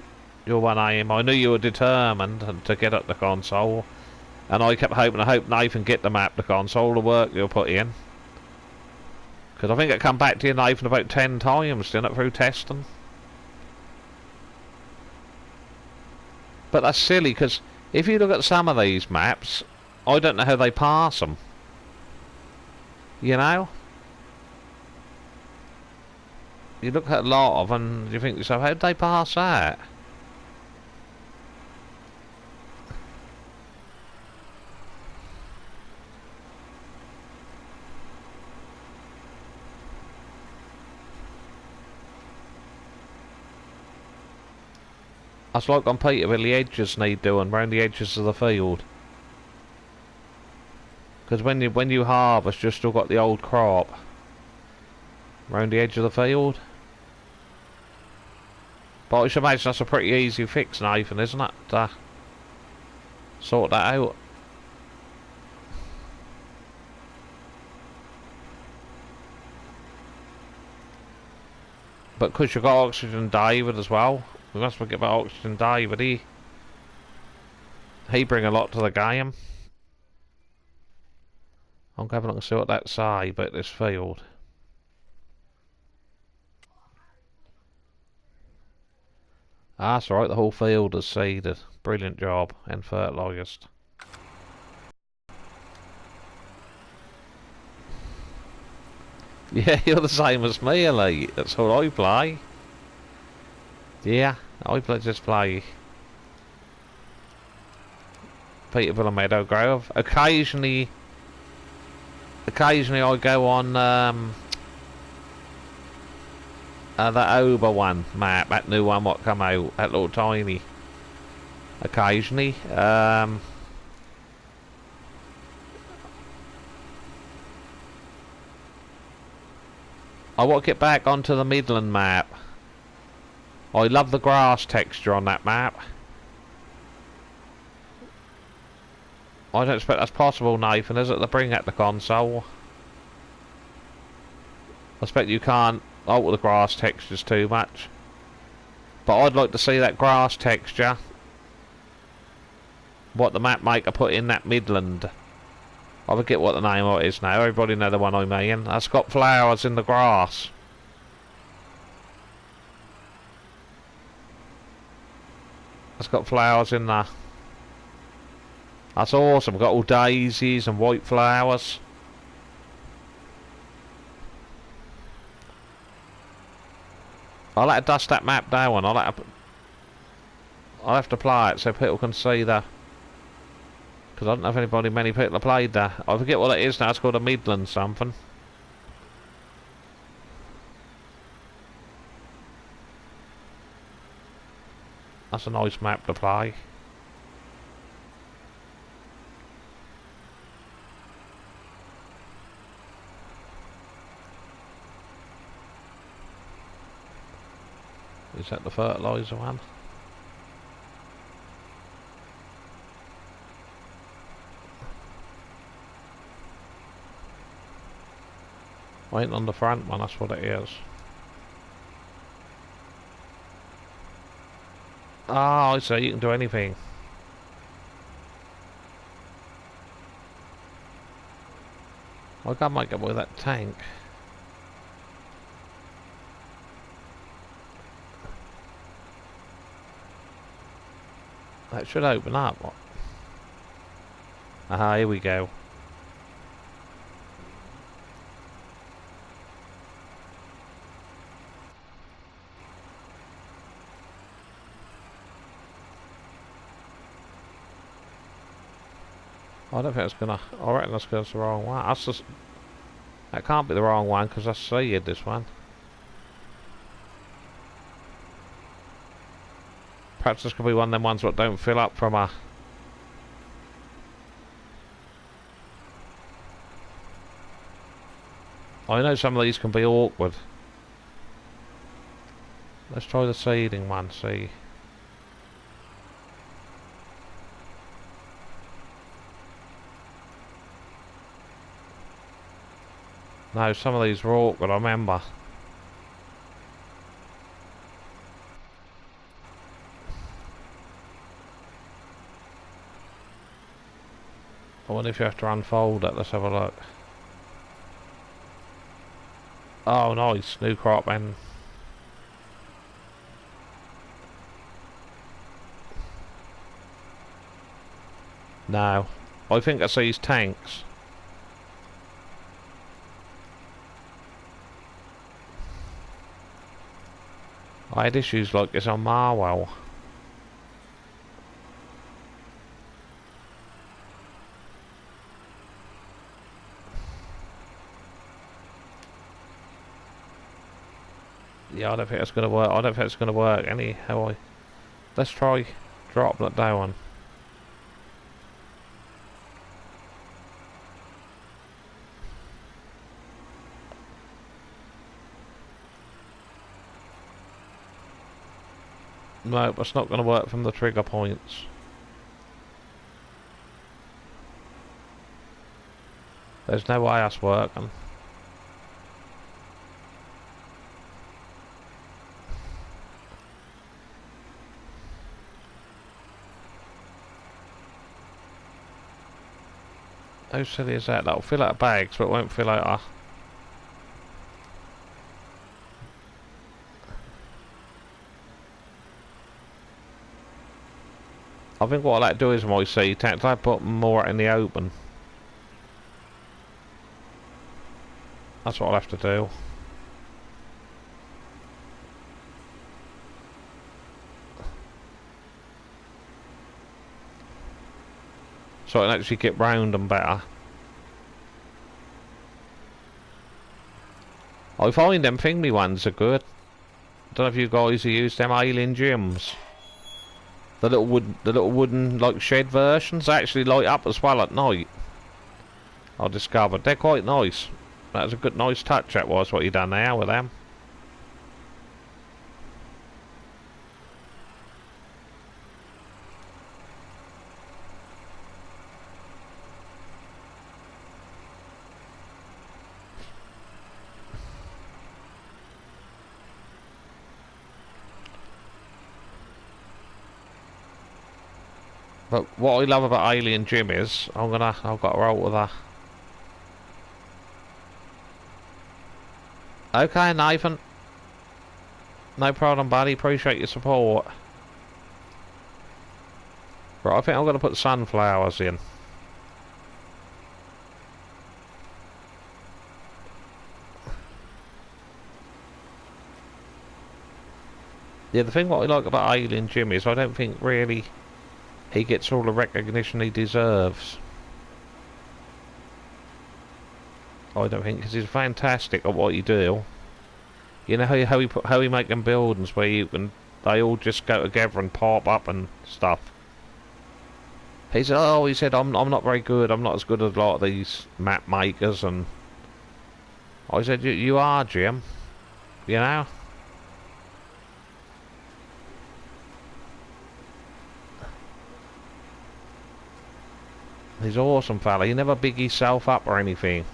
your one aim, I knew you were determined to get at the console. And I kept hoping, I hope Nathan get the map, the console, the work you'll put in. Because I think it come back to you, Nathan, about 10 times, didn't it, through testing? But that's silly, because if you look at some of these maps, I don't know how they pass them. You know? You look at a lot of them, and you think to yourself, how'd they pass that? That's like on Peterville, the edges need doing round the edges of the field. Because when you harvest, you've still got the old crop round the edge of the field. But I should imagine that's a pretty easy fix, Nathan, isn't it? Sort that out. But because you've got Oxygen David as well, we must forget about Oxygen David. He bring a lot to the game. I'm going to have a look and see what that say about this field. Ah, that's alright, the whole field is seeded. Brilliant job, and fertilised. Yeah, you're the same as me, Elite. That's how I play. Yeah, just play Peterville and Meadow Grove. Occasionally I go on that Ober one map, that new one what come out, that little tiny. Occasionally, I want to get back onto the Midland map. I love the grass texture on that map. I don't expect that's possible, Nathan, is it, to bring at the console? I expect you can't alter the grass textures too much. But I'd like to see that grass texture. What the map maker put in that Midland. I forget what the name of it is now. Everybody know the one I mean. That's got flowers in the grass. It's got flowers in there. That's awesome. Got all daisies and white flowers. I'll have to dust that map down. I'll have to play it so people can see the. Because I don't know if many people have played that. I forget what it is now. It's called a Midland something. That's a nice map to play. Is that the fertiliser one? Wait on the front one, that's what it is. Ah, I see, you can do anything. I can't make it with that tank. That should open up. Aha, here we go. I don't think it's gonna. I reckon that's the wrong one. That's just. That can't be the wrong one because I seeded this one. Perhaps this could be one of them ones that don't fill up from a... I know some of these can be awkward. Let's try the seeding one, see. No, some of these were awkward, I remember. I wonder if you have to unfold it. Let's have a look. Oh, nice. New crop and... No. I think I see his tanks. I had issues like this on Marwell. Yeah, I don't think it's going to work. I don't think it's going to work anyhow. Let's try drop that down. No, it's not going to work from the trigger points. There's no way that's working. How silly is that? That'll fill out bags, but it won't fill out a... I think what I like to do is my seed tanks, I put more in the open. That's what I'll have to do. So I can actually get round them better. I find them thingy ones are good. I don't know if you guys have used them alien gyms. The little wooden like shed versions actually light up as well at night. I discovered they're quite nice. That was a good, nice touch. That was what you done there with them. But what I love about Alien Gym is I've got to roll with her. Okay, Nathan. No problem, buddy. Appreciate your support. Right, I think I'm going to put sunflowers in. Yeah, the thing what I like about Alien Jim is I don't think really he gets all the recognition he deserves. I don't think, because he's fantastic at what he do. You know how he make them buildings where they all just go together and pop up and stuff. He said, I'm not very good. I'm not as good as a lot of these map makers. And I said, you are, Jim. You know. He's an awesome fella. He never big himself up or anything.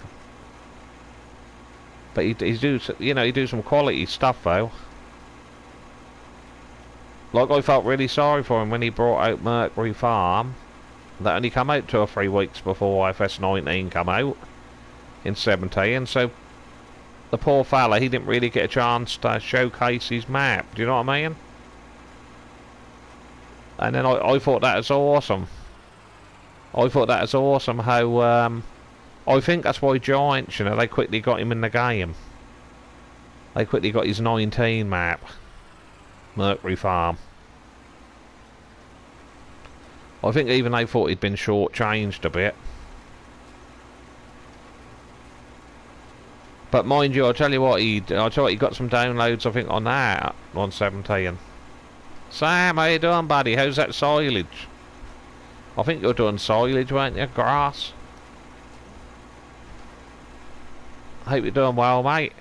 But he do some quality stuff though. Like I felt really sorry for him when he brought out Mercury Farm. That only come out 2 or 3 weeks before FS19 come out in 17. So the poor fella, he didn't really get a chance to showcase his map. Do you know what I mean? And then I thought that was awesome. I thought that was awesome how I think that's why Giants, you know, they quickly got him in the game. They quickly got his 19 map. Mercury Farm. I think even they thought he'd been short-changed a bit. But mind you, I'll tell you what, he got some downloads, I think, on that, on 17. Sam, how you doing, buddy? How's that silage? I think you're doing silage, weren't you? Grass. Hope you're doing well, mate.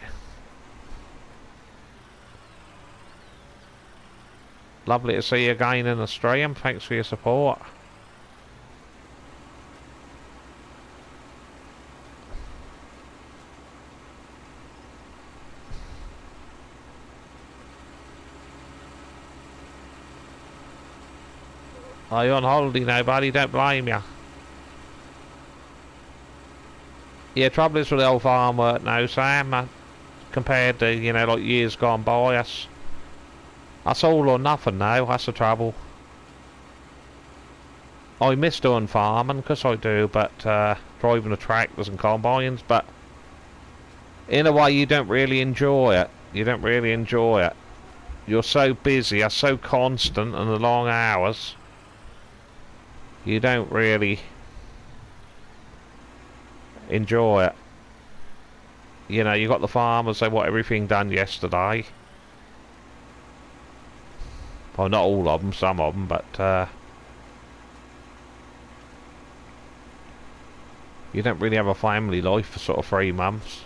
Lovely to see you again in the stream. Thanks for your support. Are you on holiday now, buddy? Don't blame you. Yeah, trouble is with the old farm work now, Sam, compared to, you know, like years gone by, that's all or nothing now, that's the trouble. I miss doing farming, because I do, but driving the tractors and combines, but in a way you don't really enjoy it. You don't really enjoy it. You're so busy, you're so constant, and the long hours. You don't really enjoy it. You know, you got the farmers, they want everything done yesterday. Well, not all of them, some of them, but you don't really have a family life for sort of 3 months.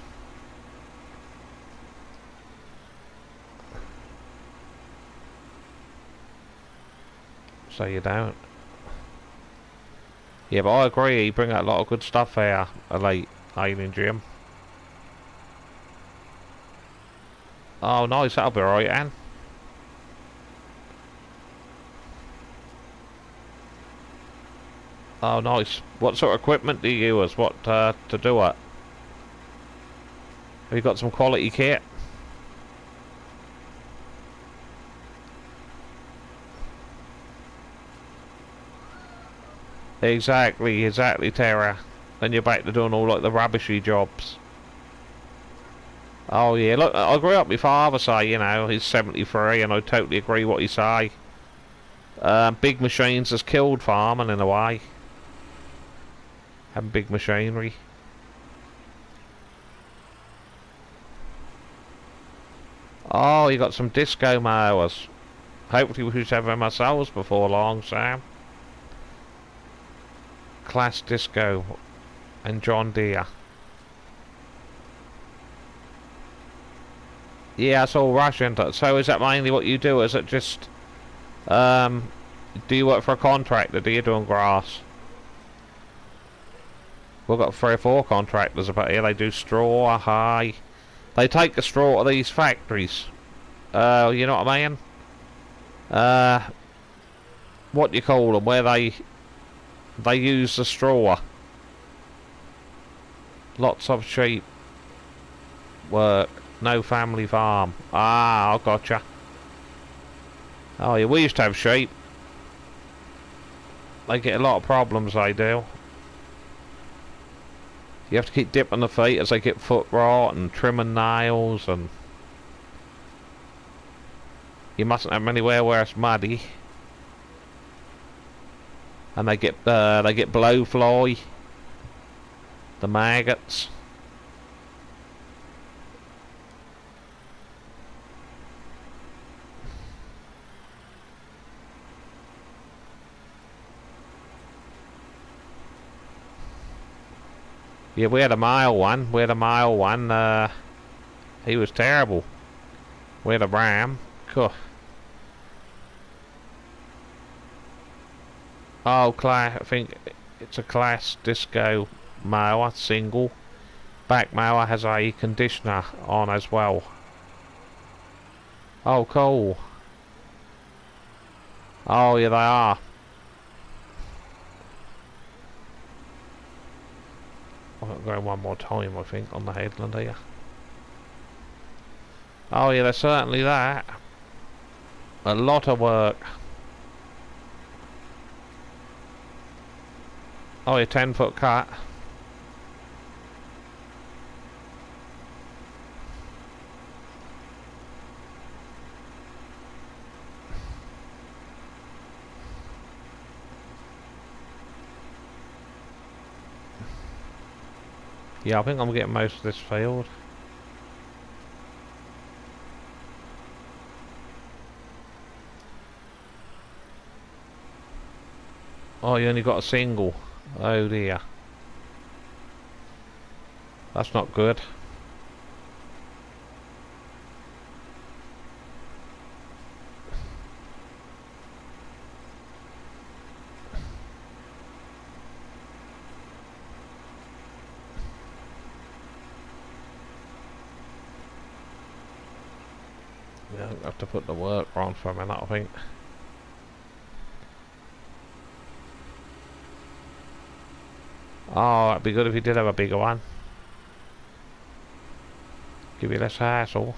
So you don't. Yeah, but I agree, you bring out a lot of good stuff here, late Alien Jim. Oh, nice, that'll be right, Anne. Oh, nice. What sort of equipment do you use? What, to do it? Have you got some quality kit? Exactly, Tara. Then you're back to doing all like the rubbishy jobs. Oh yeah, look, I grew up with father say, you know, he's 73 and I totally agree what he say. Big machines has killed farming in a way. Having big machinery. Oh, you got some disco mowers. Hopefully we should have them ourselves before long, Sam. Class Disco and John Deere. Yeah, it's all Russian. So is that mainly what you do? Is it just do you work for a contractor? Do you doing grass? We've got 3 or 4 contractors about here. They do straw, hay. They take the straw to these factories. You know what I mean? What do you call them? Where they use the straw. Lots of sheep. Work. No family farm. Ah, I gotcha. Oh yeah, we used to have sheep. They get a lot of problems, they do. You have to keep dipping the feet as they get foot rot and trimming nails, and you mustn't have them anywhere where it's muddy. And they get blowfly, the maggots. Yeah, we had a male one. He was terrible. We had a ram. Cool. Oh, I think it's a Class Disco mower, single. Back mower has a conditioner on as well. Oh, cool. Oh, yeah, they are. I'll go one more time, I think, on the headland here. Oh, yeah, there's certainly that. A lot of work. Oh, yeah, 10-foot cut. Yeah, I think I'm getting most of this field. Oh, you only got a single. Oh dear. That's not good. Yeah, I have to put the work on for a minute, I think. Oh, it'd be good if you did have a bigger one. Give you less hassle.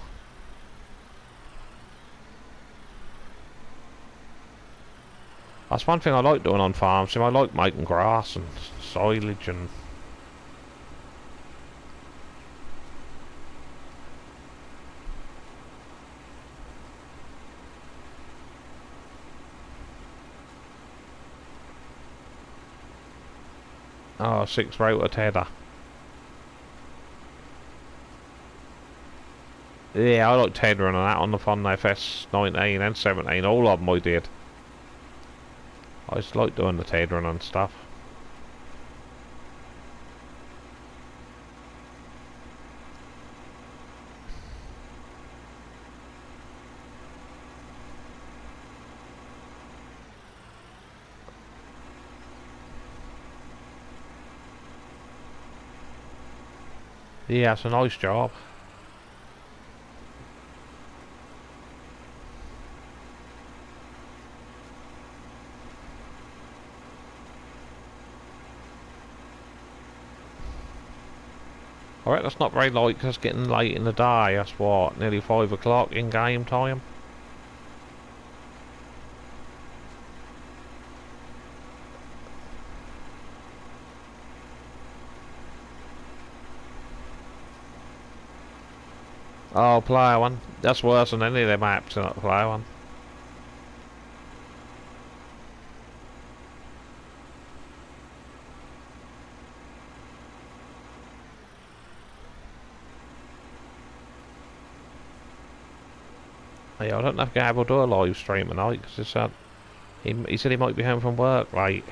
That's one thing I like doing on farms. See, I like making grass and silage and... Oh, 6 rotor tether. Yeah, I like tethering and that on the FS19 and 17. All of them I did. I just like doing the tethering and stuff. Yeah, it's a nice job. Alright, that's not very light because it's getting late in the day. That's what, nearly 5 o'clock in game time. Oh, player one. That's worse than any of the maps in that player one. Yeah, I don't know if Gab will do a live stream tonight because he said he might be home from work late.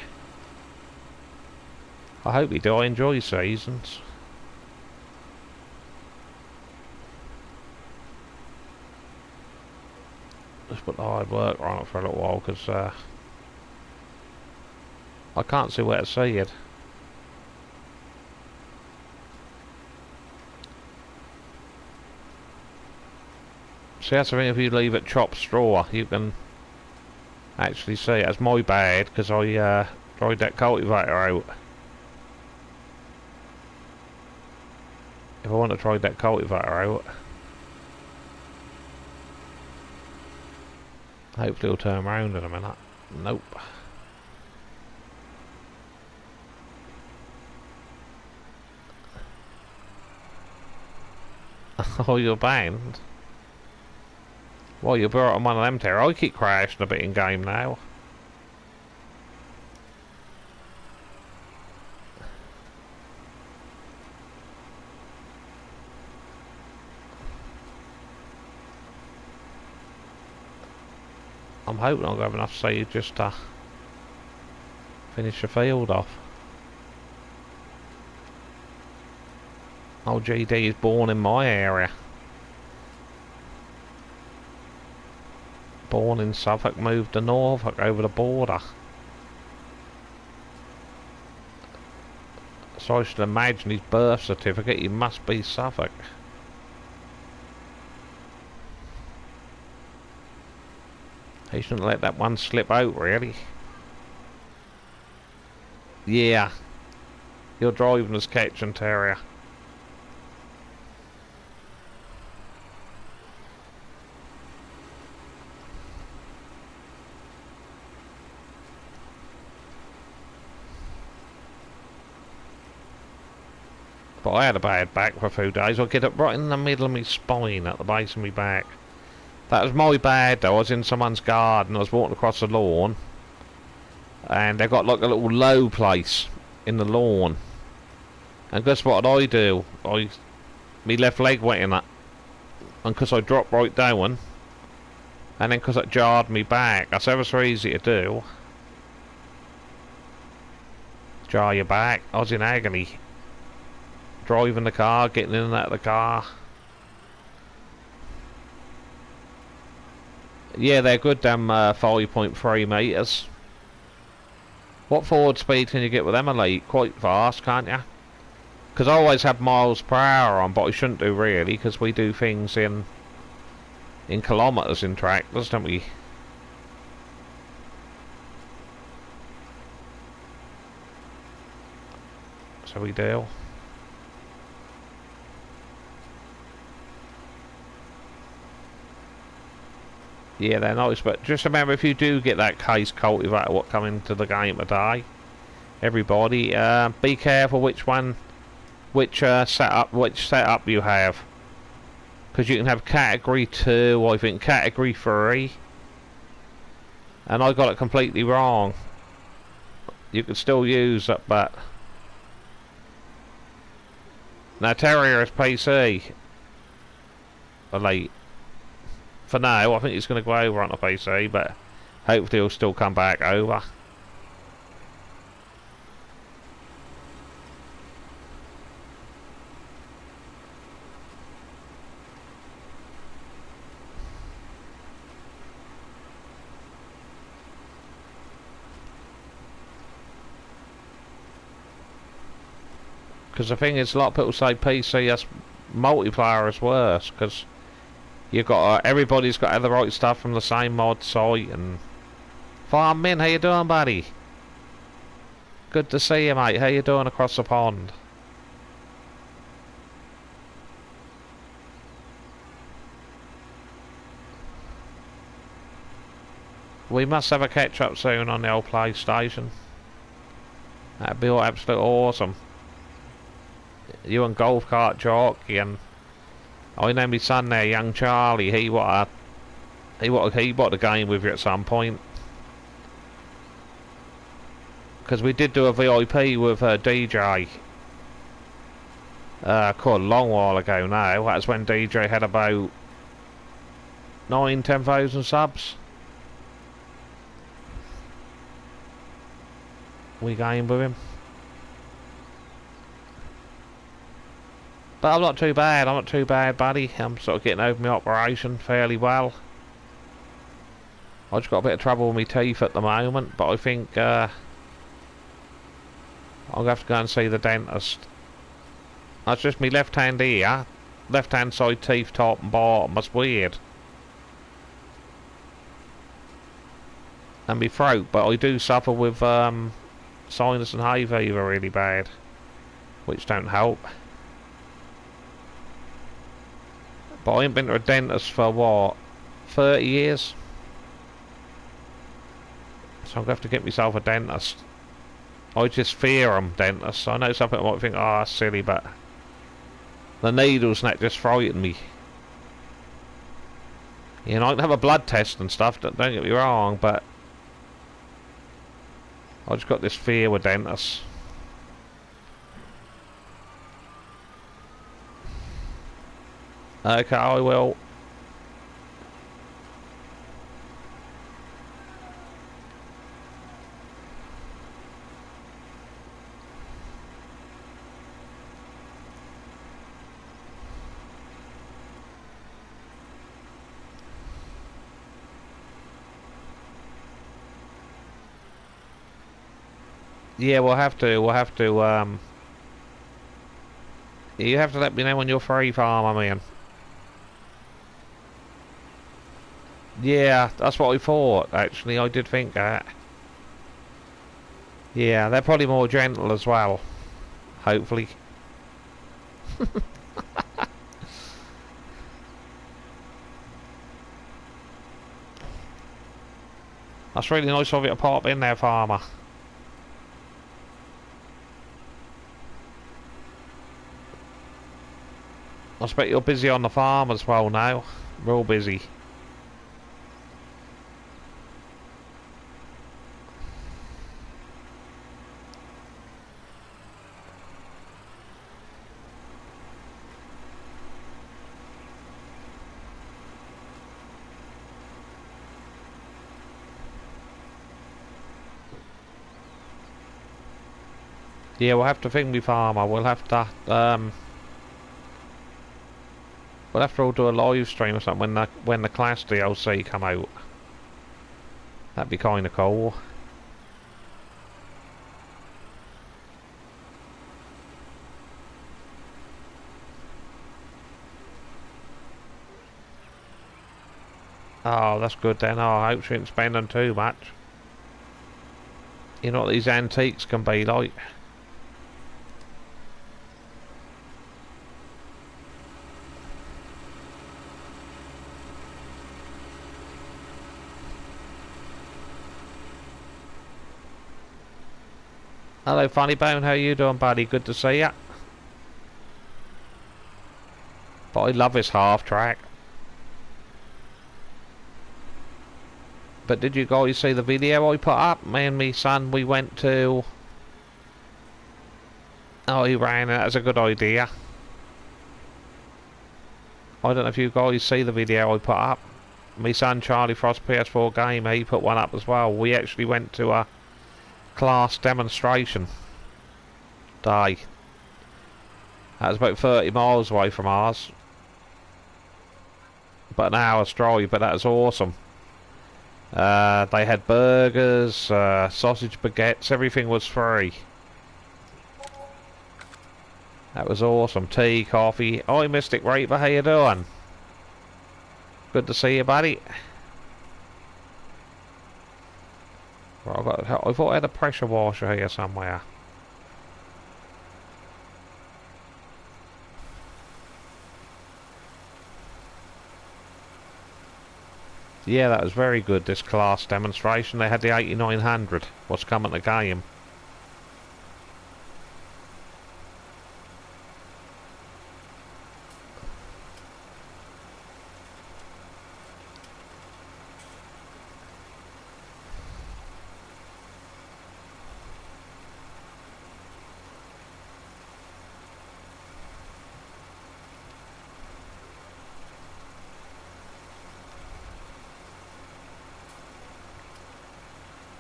I hope he do. I enjoy seasons. Just put the hard work on it for a little while because I can't see where to see it. See, that's the thing, if you leave it chopped straw, you can actually see it. That's my bad, because I tried that cultivator out. If I want to try that cultivator out, hopefully it'll turn around in a minute. Nope. Oh, you're banned? Well, you're brought on one of them there. I keep crashing a bit in game now. I'm hoping I'll have enough seed just to finish the field off. Oh, GD is born in my area. Born in Suffolk, moved to Norfolk over the border. So I should imagine his birth certificate, he must be Suffolk. He shouldn't let that one slip out, really. Yeah. You're driving as Ketchum Terrier. But I had a bad back for a few days. I get it right in the middle of my spine, at the base of my back. That was my bad though. I was in someone's garden. I was walking across the lawn, and they got like a little low place in the lawn. And guess what I do? My left leg went in it, and because I dropped right down, and then because it jarred me back. That's ever so easy to do. jar your back. I was in agony. Driving the car, getting in and out of the car. Yeah, they're good, them 5.3 metres. What forward speed can you get with them, Elite? Quite fast, can't you? Because I always have miles per hour on, but I shouldn't do really, because we do things in kilometres in tractors, don't we? So we do. Yeah, they're nice, but just remember, if you do get that case cultivator what come into the game today, everybody, be careful which setup you have, because you can have category 2, I think category 3, and I got it completely wrong. You can still use it, but now Terrier is PC. Elite. For now, I think he's going to go over on the PC, but hopefully he'll still come back over. Because the thing is, a lot of people say PC, that's multiplayer is worse, because you've got everybody's got to have the right stuff from the same mod site. And Farm Min, how you doing, buddy? Good to see you, mate. How you doing across the pond? We must have a catch up soon on the old PlayStation. That'd be absolutely awesome. You and Golf Cart Jockey, and I know my son there, young Charlie. He bought a game with you at some point. Because we did do a VIP with DJ. Quite a long while ago now. That's when DJ had about 10,000 subs. We gamed with him. But I'm not too bad. I'm not too bad, buddy. I'm sort of getting over my operation fairly well. I've just got a bit of trouble with my teeth at the moment, but I think I'll have to go and see the dentist. That's just my left hand ear, left hand side teeth, top and bottom. That's weird. And my throat, but I do suffer with sinus and hay fever really bad, which don't help. But I ain't been to a dentist for what, 30 years? So I'm going to have to get myself a dentist. I just fear them, dentists. I know some people might think, oh, that's silly, but the needles and that just frighten me. You know, I can have a blood test and stuff, don't get me wrong, but I just got this fear with dentists. Okay, I will. Yeah, we'll have to, you have to let me know when you're free, farmer man. Yeah, that's what I thought, actually. I did think that. Yeah, they're probably more gentle as well. Hopefully. That's really nice of you to pop in there, farmer. I expect you're busy on the farm as well now. Real busy. Yeah, we'll have to think with farmer. We'll have to all do a live stream or something when the Class DLC come out. That'd be kind of cool. Oh, that's good then. Oh, I hope she ain't spending too much. You know what these antiques can be like. Hello, Funny Bone. How you doing, buddy? Good to see ya. But I love this half track. But did you guys see the video I put up? Me and me son, we went to... Oh, he ran it. That's a good idea. I don't know if you guys see the video I put up. Me son, Charlie Frost PS4 Gamer, he put one up as well. We actually went to a class demonstration day. That was about 30 miles away from ours. But an hour's drive, but that was awesome. They had burgers, sausage baguettes, everything was free. That was awesome. Tea, coffee. Hi, Mystic Reaper, how you doing? Good to see you, buddy. Right, I thought I had a pressure washer here somewhere. Yeah, that was very good, this class demonstration. They had the 8900, what's coming to game.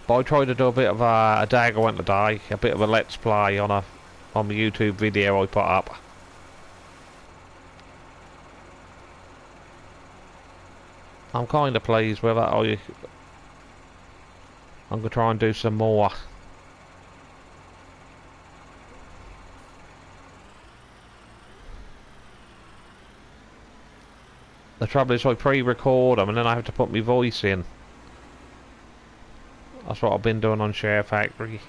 But I tried to do a bit of a dagger went today, a bit of a let's play on the YouTube video I put up. I'm kind of pleased with it. I'm going to try and do some more. The trouble is I pre-record them and then I have to put my voice in. That's what I've been doing on Share Factory.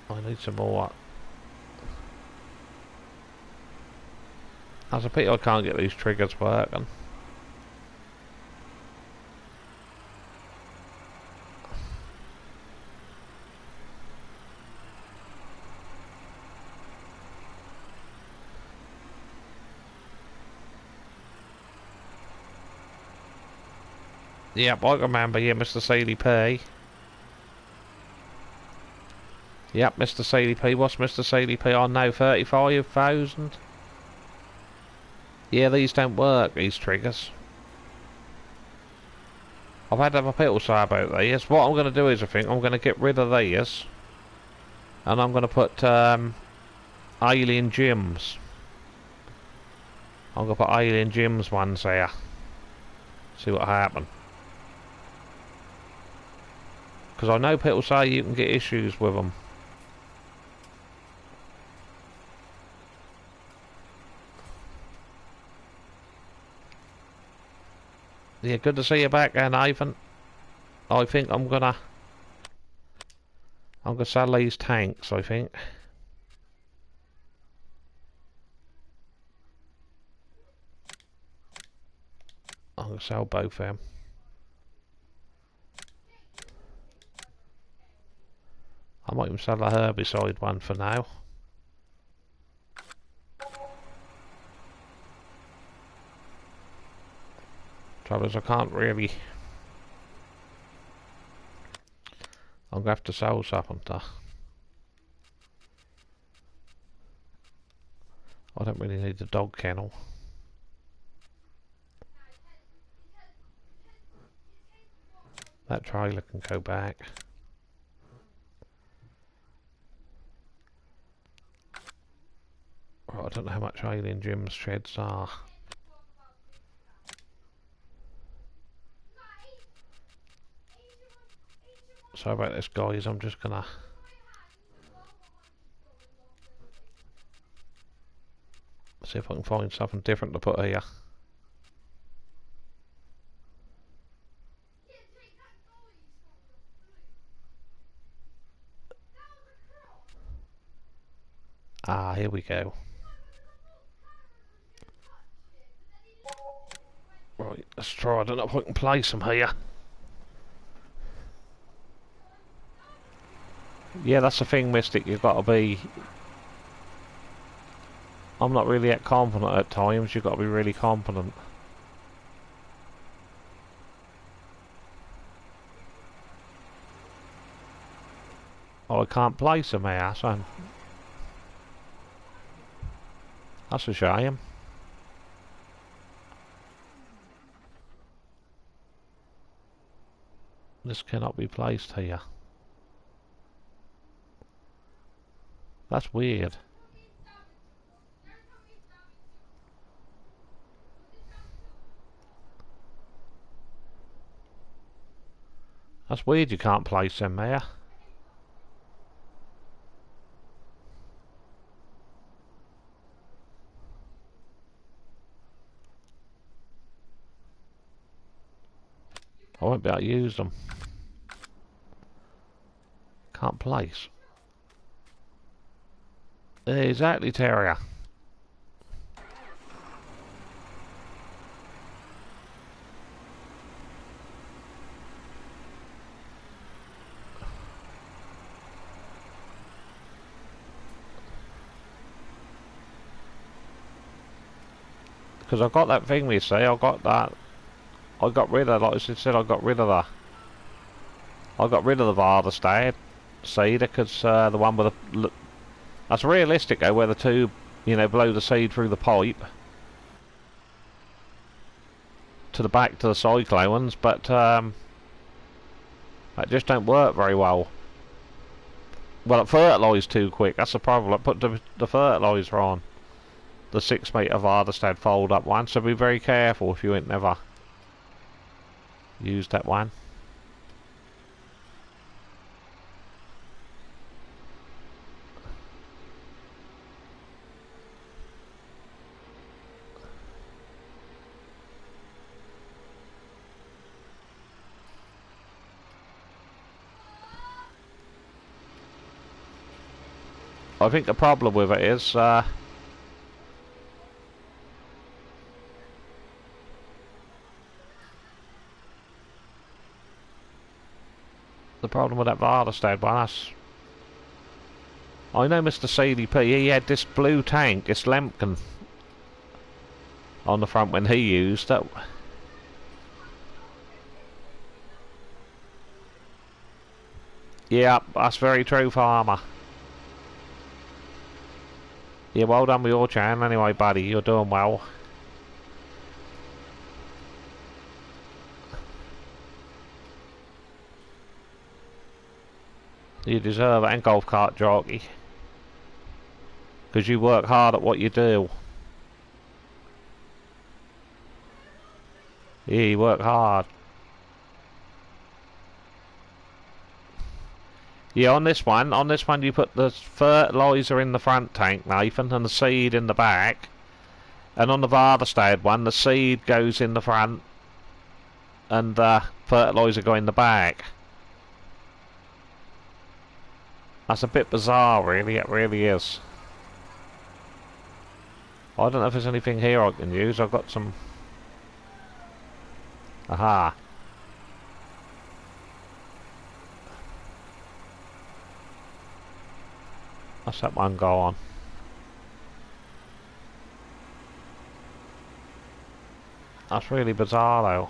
I need some more. That's a pity I can't get these triggers working. Yep, I remember you, Mr. CDP. Yep, Mr. CDP. What's Mr. CDP on now? 35,000? Yeah, these don't work, these triggers. I've had other people say about these. What I'm going to do is, I think, I'm going to get rid of these. And I'm going to put, Alien Gyms. I'm going to put Alien Gyms ones there. See what happens. Because I know people say you can get issues with them. Yeah, good to see you back there, Nathan. I think I'm gonna sell these tanks, I think. I'm gonna sell both of them. I might even sell a herbicide one for now. Trouble is I can't really... I'm gonna have to sell something to... I don't really need the dog kennel. That trailer can go back. Right, I don't know how much Alien Jim's sheds are. Sorry about this, guys. I'm just gonna see if I can find something different to put here. Ah, here we go. Right, let's try. I don't know if I can place them here. Yeah, that's the thing, Mystic. You've got to be... I'm not really that confident at times. You've got to be really confident. Oh, I can't place them here, so... That's a shame. This cannot be placed here. That's weird. That's weird you can't place them there. I won't be able to use them. Can't place. Exactly, Terrier. Because I got that thing, you see, I got that. I got rid of, like I said, I got rid of the Varderstad seeder, because the one with the... That's realistic, though, where the two, you know, blow the seed through the pipe to the back to the cyclones, but that just don't work very well. Well, it fertilised too quick, that's the problem. I put the fertiliser on the 6 metre Varderstad fold up one, so be very careful if you ain't never used that one. I think the problem with it is the problem with that Varderstad one, that's... I know Mr. CDP, he had this blue tank, this Lemken, on the front when he used it. Yeah, that's very true, Farmer. Yeah, well done with your channel anyway, buddy. You're doing well. You deserve it, and golf cart jockey. Because you work hard at what you do. Yeah, you work hard. Yeah, on this one you put the fertiliser in the front tank, Nathan, and the seed in the back. And on the Varderstad one, the seed goes in the front and the fertiliser go in the back. That's a bit bizarre, really, it really is. I don't know if there's anything here I can use. I've got some... Aha. That's that one go on. That's really bizarre though.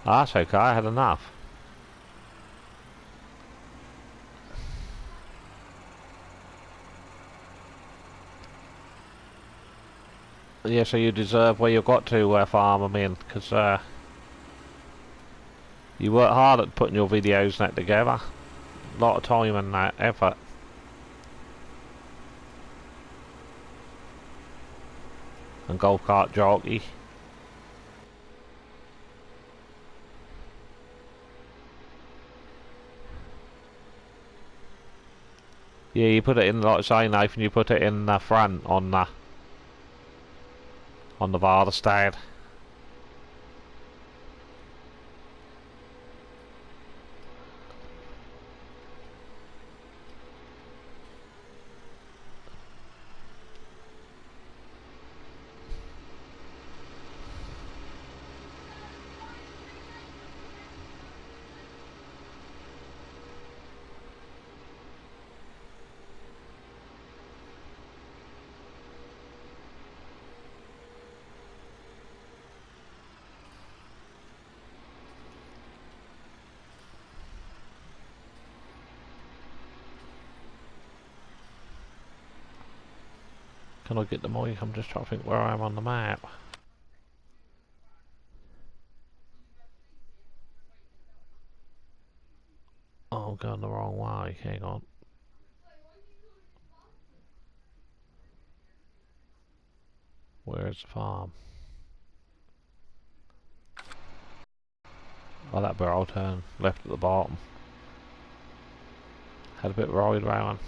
That's okay, I had enough. Yeah, so you deserve where you got to, farm them in, because you work hard at putting your videos and that together. A lot of time and that effort. And golf cart jockey. Yeah, you put it in, like I say, Nathan, you put it in the front on the Varderstad. Can I get the mic? I'm just trying to think where I am on the map. Oh, I'm going the wrong way. Hang on. Where's the farm? Oh, that barrel turn left at the bottom. Had a bit of ride round.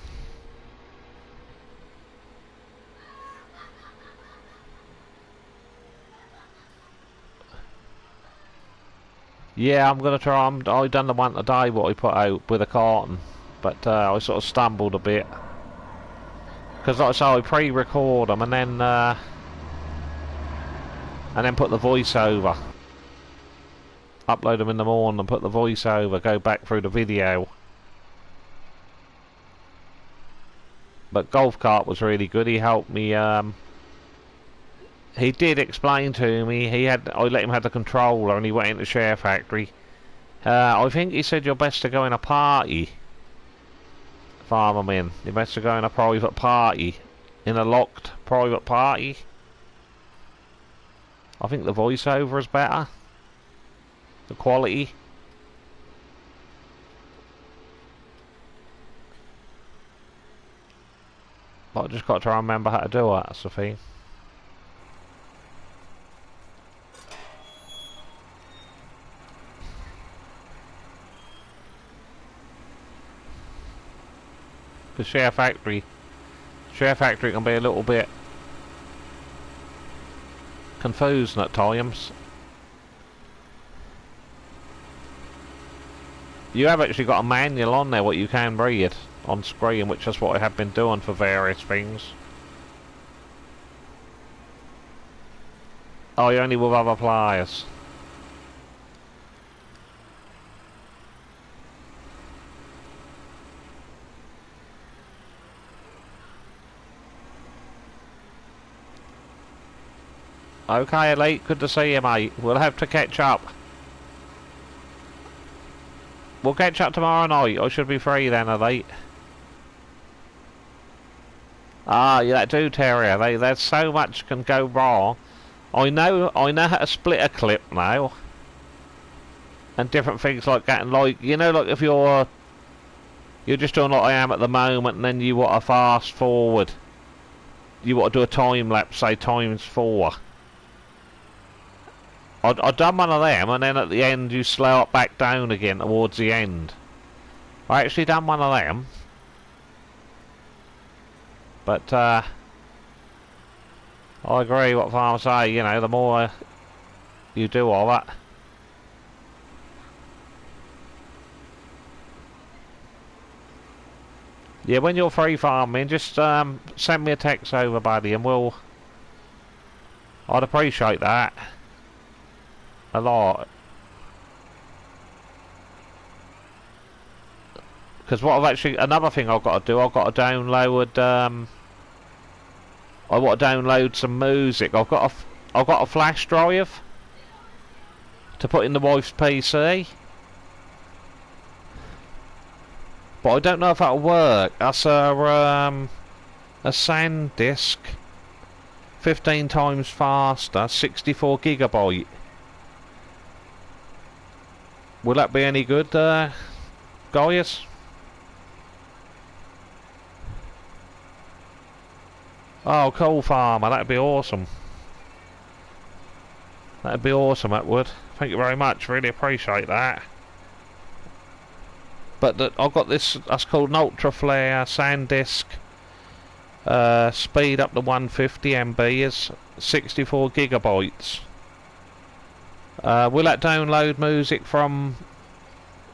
Yeah, I'm gonna try. I done the one today what I put out with a carton, but I sort of stumbled a bit because, like I say, I pre-record them and then put the voice over. Upload them in the morning and put the voice over. Go back through the video. But Golf Cart was really good. He helped me. He did explain to me. I let him have the controller, and he went into Share Factory. I think he said you're best to go in a party. Farm them in. You're best to go in a private party, in a locked private party. I think the voiceover is better. The quality. But I just got to try and remember how to do it. That's the thing. Because Share Factory can be a little bit confusing at times. You have actually got a manual on there what you can read on screen, which is what I have been doing for various things. Oh, you're only with other players. Okay, Elite, good to see you, mate. We'll have to catch up. We'll catch up tomorrow night. I should be free then, Elite. Ah, yeah, that do terrier. There's so much can go wrong. I know how to split a clip now. And different things like that. And like, you know, like if you're just doing like I am at the moment, and then you want to fast forward. You want to do a time lapse, say ×4. I've done one of them, and then at the end you slow it back down again towards the end. I actually done one of them. But, I agree what farmers say, you know, the more you do all that. Yeah, when you're free farming, just send me a text over, buddy, and I'd appreciate that. A lot. Because what another thing I've got to do, I've got to download, I want to download some music. I've got a flash drive to put in the wife's PC. But I don't know if that'll work. That's a SanDisk 15 times faster, 64 gigabyte. Will that be any good, guys? Oh, coal farmer, that'd be awesome. That'd be awesome, that would. Thank you very much, really appreciate that. But I've got this, that's called an Ultra Flare SanDisk. Speed up to 150 MB is 64 gigabytes. Will that download music from...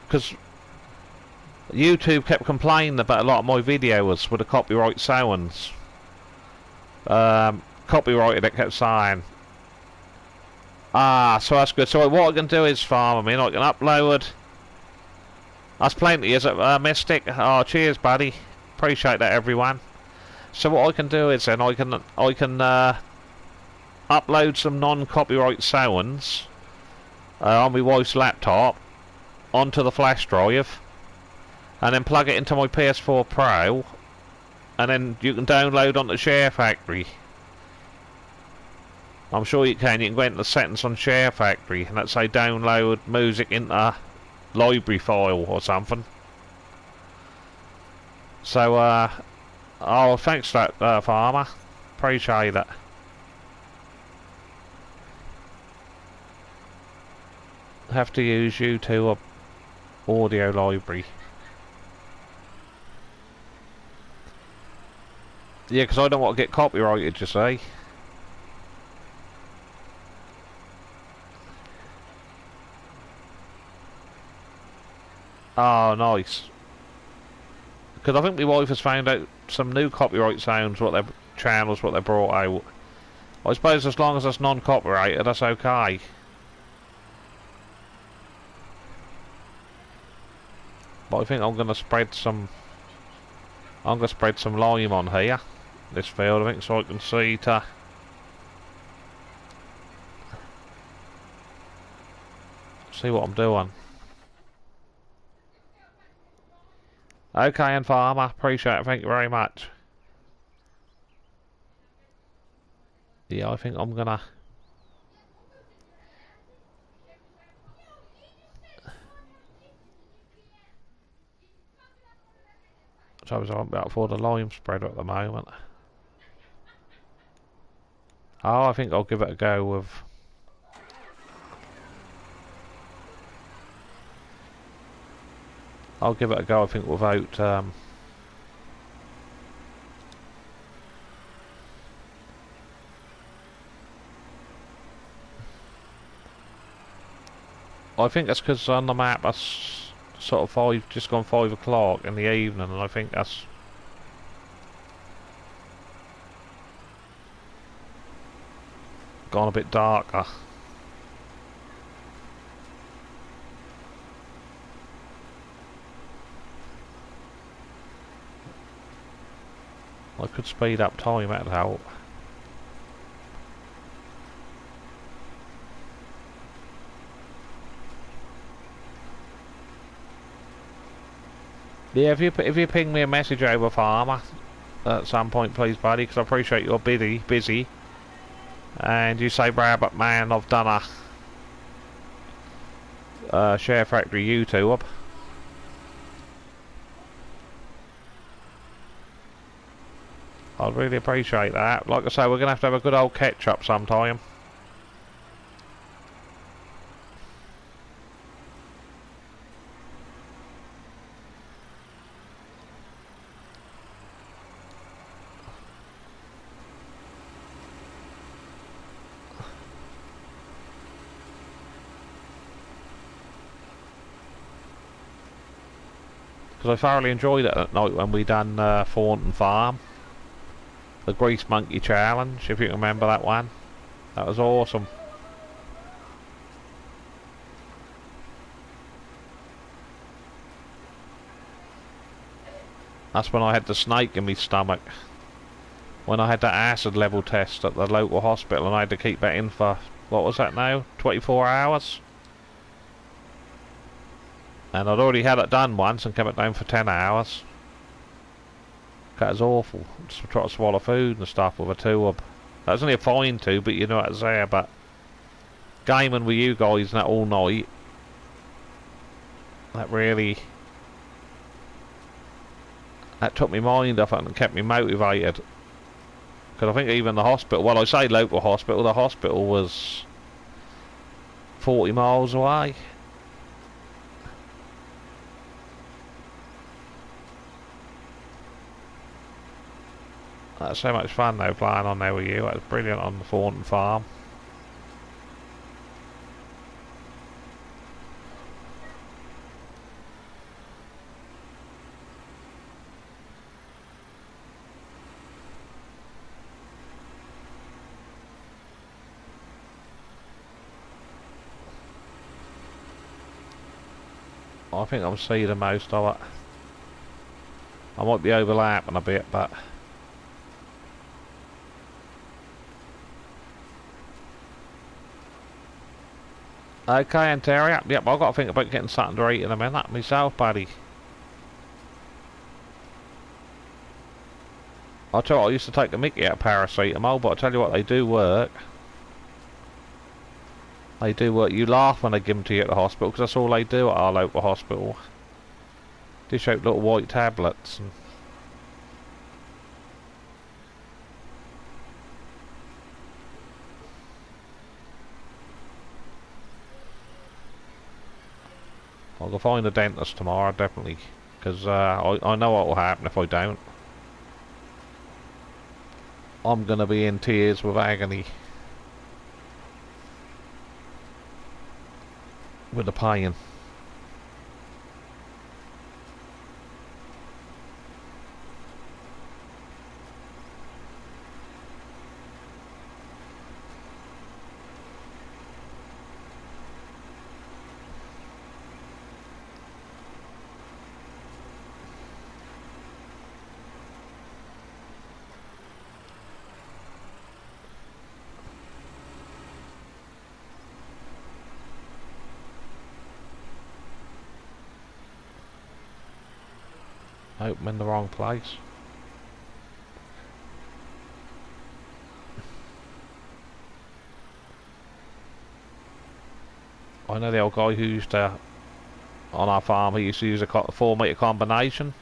Because YouTube kept complaining about a lot of my videos with the copyright sounds. Copyrighted, it kept saying. Ah, so that's good. So what I can do is, farm, I can upload... That's plenty, is it, Mystic? Oh, cheers, buddy. Appreciate that, everyone. So what I can do is then I can upload some non-copyright sounds on my wife's laptop onto the flash drive, and then plug it into my PS4 Pro, and then you can download onto Share Factory. I'm sure you can. You can go into the settings on Share Factory and let's say download music into library file or something. So oh, thanks for that, farmer. Appreciate it. Have to use YouTube audio library. Yeah, because I don't want to get copyrighted, you see. Oh, nice. Because I think my wife has found out some new copyright sounds, what their channels, what they brought out. I suppose as long as it's non-copyrighted, that's okay. But I think I'm gonna spread some. I'm gonna spread some lime on here, this field, I think, so I can see to. See what I'm doing. Okay, and farmer, appreciate it, thank you very much. Yeah, I think I'm gonna... So I won't be able to afford a lime spreader at the moment. Oh, I think I'll give it a go with... I'll give it a go, I think, without... I think that's because on the map that's sort of just gone 5 o'clock in the evening, and I think that's... gone a bit darker. I could speed up time, that'd help. Yeah, if you ping me a message over, farmer, at some point, please, buddy, because I appreciate you're busy, and you say, Rabbit man, I've done a Share Factory YouTube. I'd really appreciate that. Like I say, we're gonna have to have a good old catch up sometime. Because I thoroughly enjoyed it at night when we done Thornton Farm. The Grease Monkey Challenge, if you can remember that one. That was awesome. That's when I had the snake in my stomach. When I had that acid level test at the local hospital and I had to keep that in for, what was that now? 24 hours? And I'd already had it done once and kept it down for 10 hours. That was awful. Just try to swallow food and stuff with a tube. That's only a fine too, but you know what I say. But gaming with you guys and that all night, that really, that took my mind off it and kept me motivated. Because I think even the hospital, well, I say local hospital, the hospital was 40 miles away. That's so much fun though, playing on there with you. That was brilliant on the Thornton farm. I think I'm seeing the most of it. I might be overlapping a bit, but okay, and Terry, yep, I've got to think about getting something to eat in a minute myself, buddy. I'll tell you what, I used to take the mickey out of paracetamol, but I tell you what, they do work. They do work. You laugh when they give them to you at the hospital, because that's all they do at our local hospital. Dish out little white tablets. And I'll go find a dentist tomorrow, definitely, because I know what will happen if I don't. I'm going to be in tears with agony. With the pain. Hope I'm in the wrong place. I know the old guy who used to, on our farm, he used to use a 4-metre combination.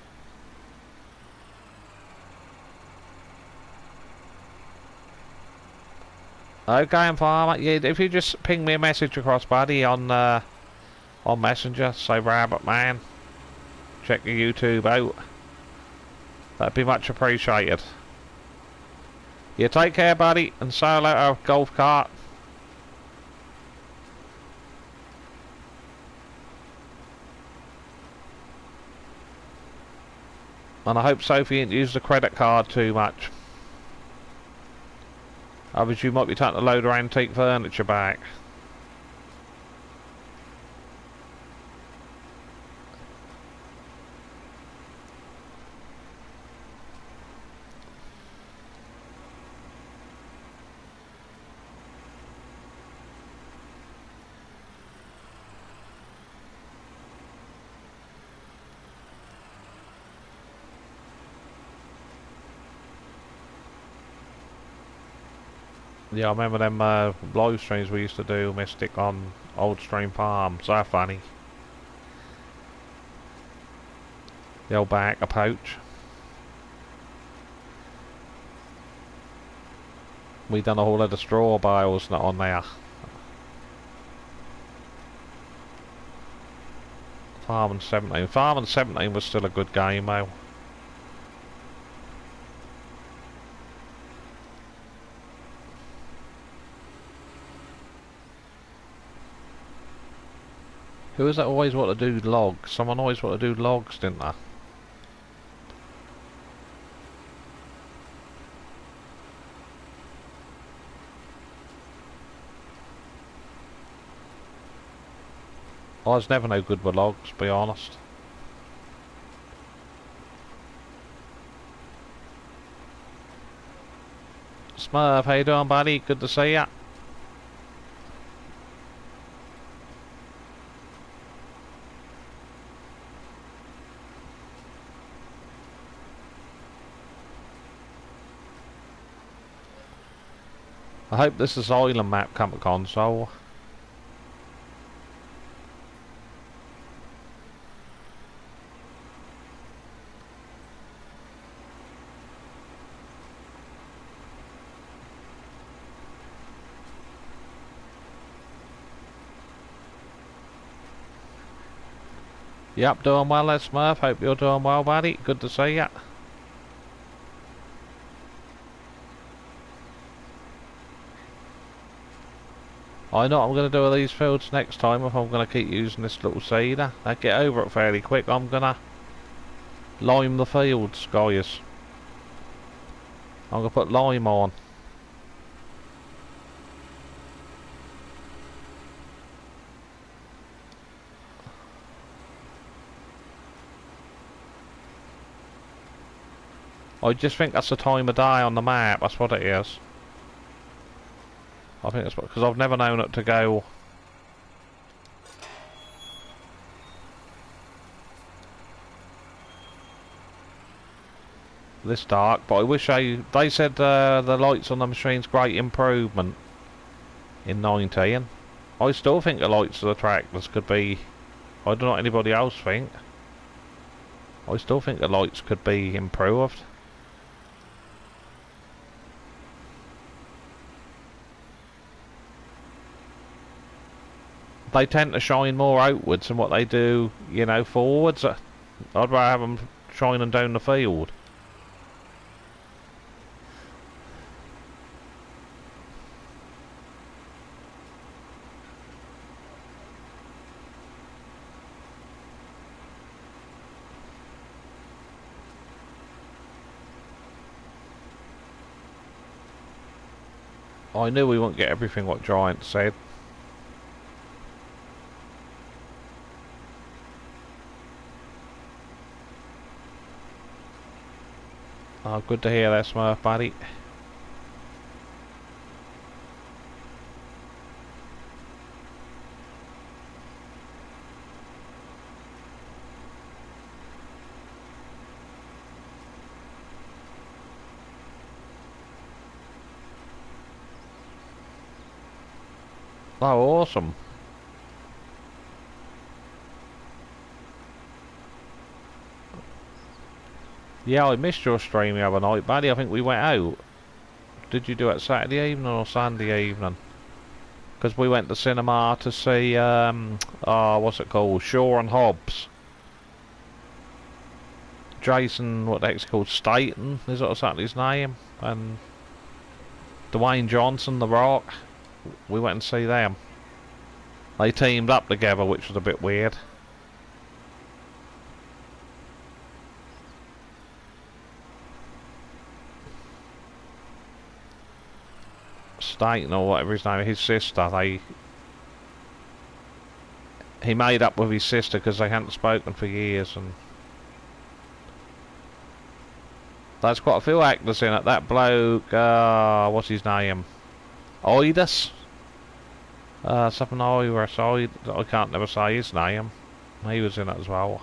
Okay, I'm farmer. Yeah, if you just ping me a message across, buddy, on Messenger, say Rabbit Man. Check your YouTube out. That'd be much appreciated. You take care, buddy, and say hello to our golf cart. And I hope Sophie didn't use the credit card too much. Otherwise you might be taking a load of antique furniture back. Yeah, I remember them live streams we used to do, Mystic, on Old Stream Farm. So funny. The old back approach. We done a whole lot of straw bales not on there. Farming 17. Farming 17 was still a good game though. Who was that always want to do logs? Someone always want to do logs, didn't they? I was never no good with logs, to be honest. Smurf, how you doing, buddy? Good to see ya. I hope this is island map come to console. Yep, doing well there, Smurf. Hope you're doing well, buddy. Good to see ya. I know what I'm going to do with these fields next time if I'm going to keep using this little seeder. I get over it fairly quick. I'm going to lime the fields, guys. I'm going to put lime on. I just think that's the time of day on the map. That's what it is. I think that's what, because I've never known it to go this dark. But I wish they said the lights on the machine's great improvement in 19. I still think the lights of the tractors could be. I don't know what anybody else think. I still think the lights could be improved. They tend to shine more outwards than what they do, you know, forwards. I'd rather have them shining down the field. I knew we wouldn't get everything what Giant said. Oh, good to hear that, Smurf, buddy. Oh, awesome. Yeah, I missed your stream the other night, buddy. I think we went out. Did you do it Saturday evening or Sunday evening? Because we went to cinema to see, oh, what's it called? Shaw and Hobbs. Jason, what the heck's it called? Staten, is that exactly his name? And Dwayne Johnson, The Rock. We went and see them. They teamed up together, which was a bit weird. Staten or whatever his name, his sister, he made up with his sister because they hadn't spoken for years, and there's quite a few actors in it. That bloke, what's his name? Idus? Something Irish. I can't never say his name. He was in it as well.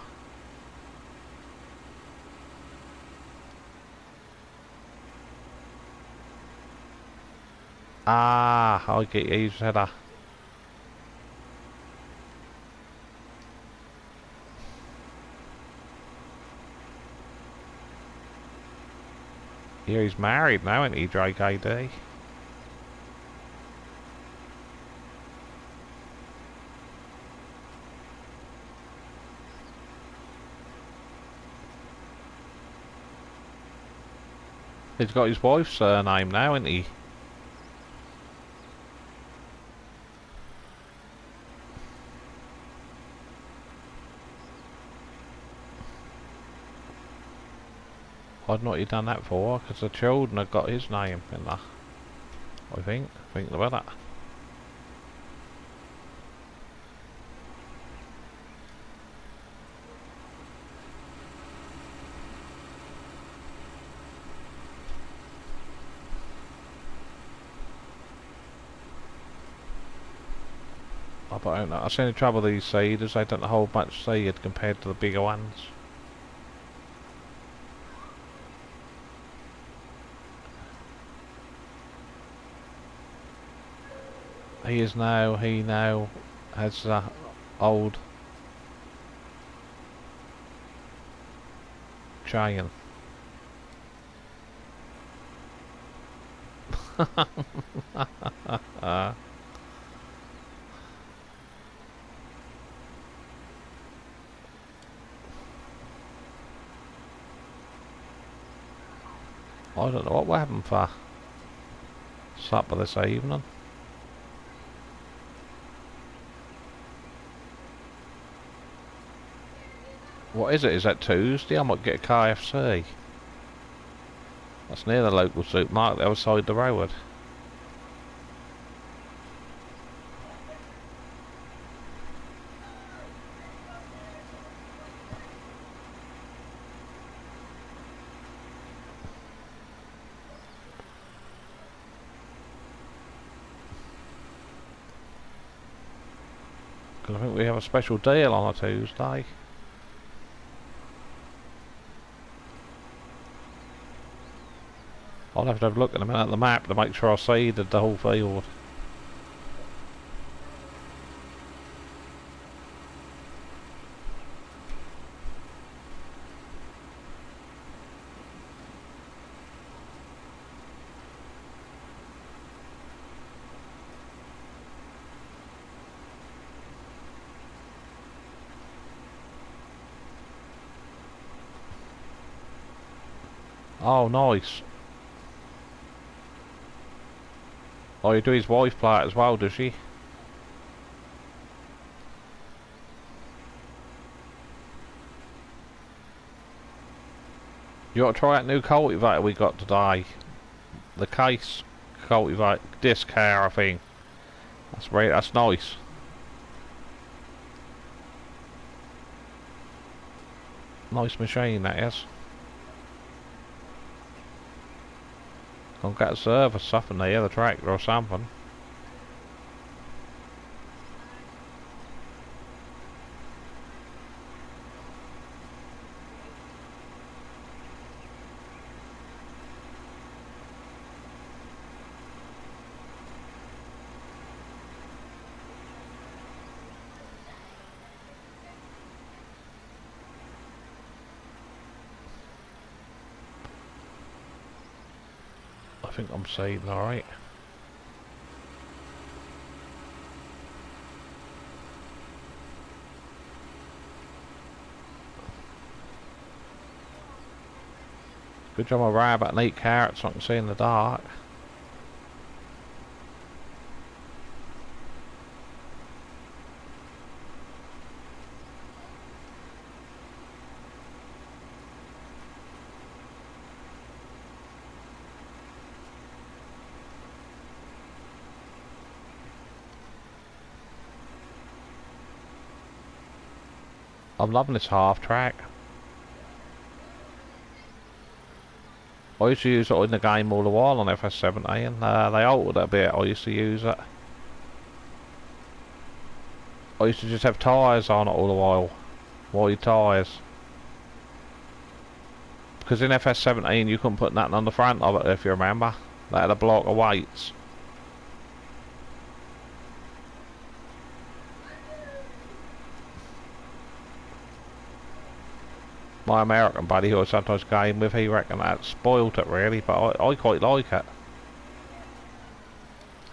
Ah, I get you. He's had a. Yeah, he's married now, isn't he, Drake AD? He's got his wife's surname now, isn't he? I don't know what he done that for, because the children have got his name in there. I think about that. But I don't know. I've seen the trouble with these seeders, they don't hold much seed compared to the bigger ones. he now has old chain. I don't know what we're having for supper this evening. What is it? Is that Tuesday? I might get a KFC. That's near the local supermarket, the other side of the road. Because I think we have a special deal on a Tuesday. I'll have to have a look in a minute at the map to make sure I see the whole field. Oh, nice. Oh, you do his wife play it as well, does she? You ought to try that new cultivator we got today. The case cultivator, disc hair, I think. That's right, that's nice. Nice machine, that is. I'll get a service something there, the tractor or something. I think I'm seeing alright. Good job I rabbit and eat carrots so I can see in the dark. I'm loving this half track. I used to use it in the game all the while on FS19. They altered it a bit. I used to use it. I used to just have tyres on it all the while. Wide tyres. Because in FS17 you couldn't put nothing on the front of it, if you remember. They had a block of weights. My American buddy who I sometimes game with, he reckoned that spoilt it really, but I quite like it.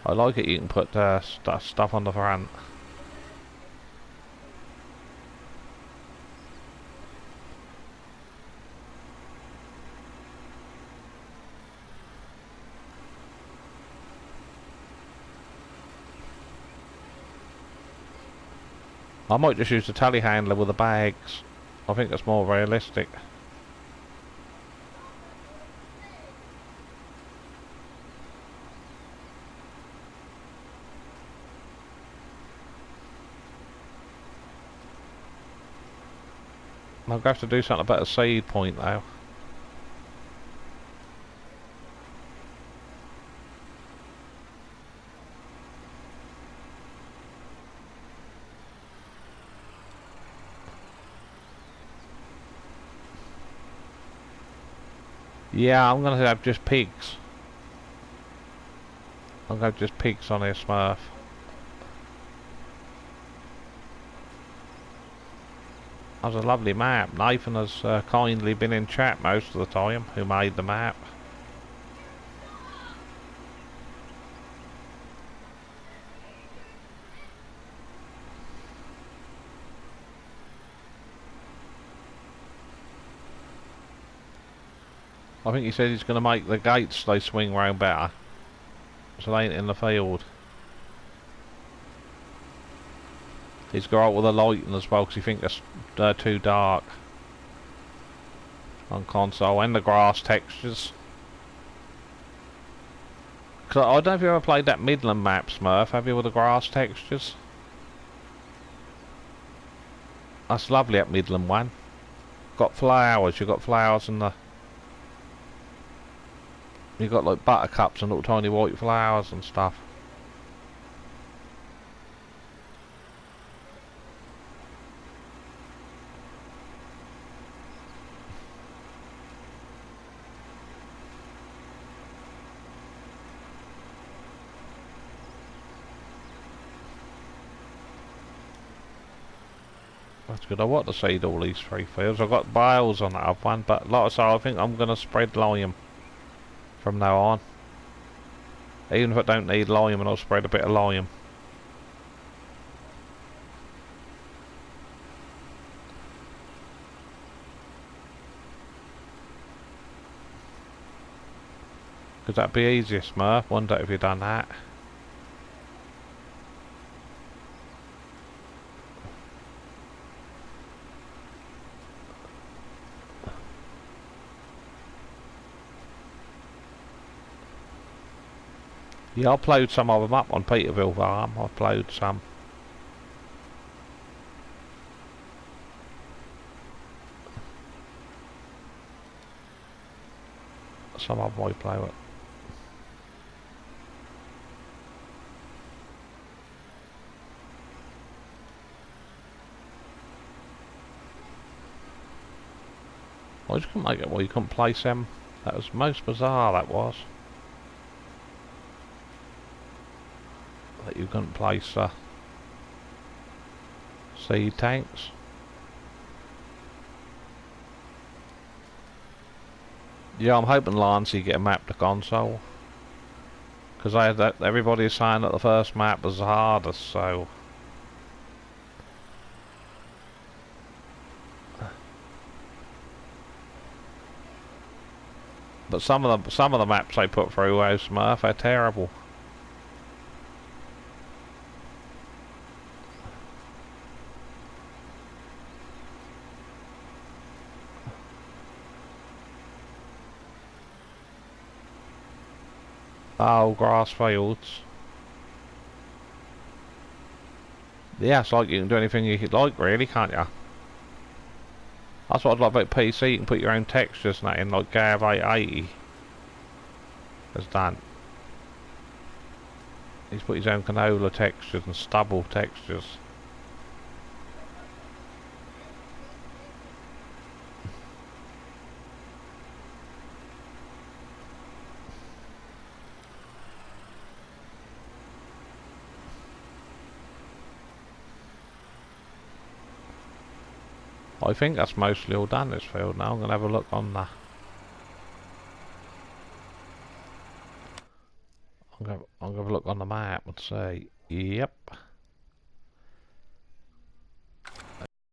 I like it you can put stuff on the front. I might just use the telehandler with the bags. I think that's more realistic. I'm going to have to do something about a seed point though. Yeah, I'm going to have just pigs. I'm going to have just pigs on here, Smurf. That's a lovely map. Nathan has kindly been in chat most of the time, who made the map. I think he said he's going to make the gates they swing round better, so they ain't in the field. He's got out with the lighting as well because he thinks they're too dark on console, and the grass textures. Cause I don't know if you ever played that Midland map, Smurf, have you, with the grass textures? That's lovely, that Midland one. Got flowers, you've got flowers and the... You've got like buttercups and little tiny white flowers and stuff. That's good. I want to seed all these 3 fields. I've got bales on that other one, but like I say, I think I'm going to spread lime from now on. Even if I don't need lime, and I'll spread a bit of lime. Because that'd be easier, Smurf. Wonder if you've done that. Yeah, I'll upload some of them up on Peterville Farm. I'll upload some. Some of them I play with. I just couldn't make it where you couldn't place them. That was most bizarre, that was. That you couldn't place seed tanks. Yeah, I'm hoping Lancey get a map to console. Because I had that, everybody's saying that the first map was the hardest, so... But some of the maps they put through Smurf are terrible. Oh, grass fields. Yeah, it's like you can do anything you like, really, can't you? That's what I'd like about PC. You can put your own textures and that in, like Gav 880 has done. He's put his own canola textures and stubble textures. I think that's mostly all done, this field now. I'm going to have a look on the... I'm going to have a look on the map and say, yep.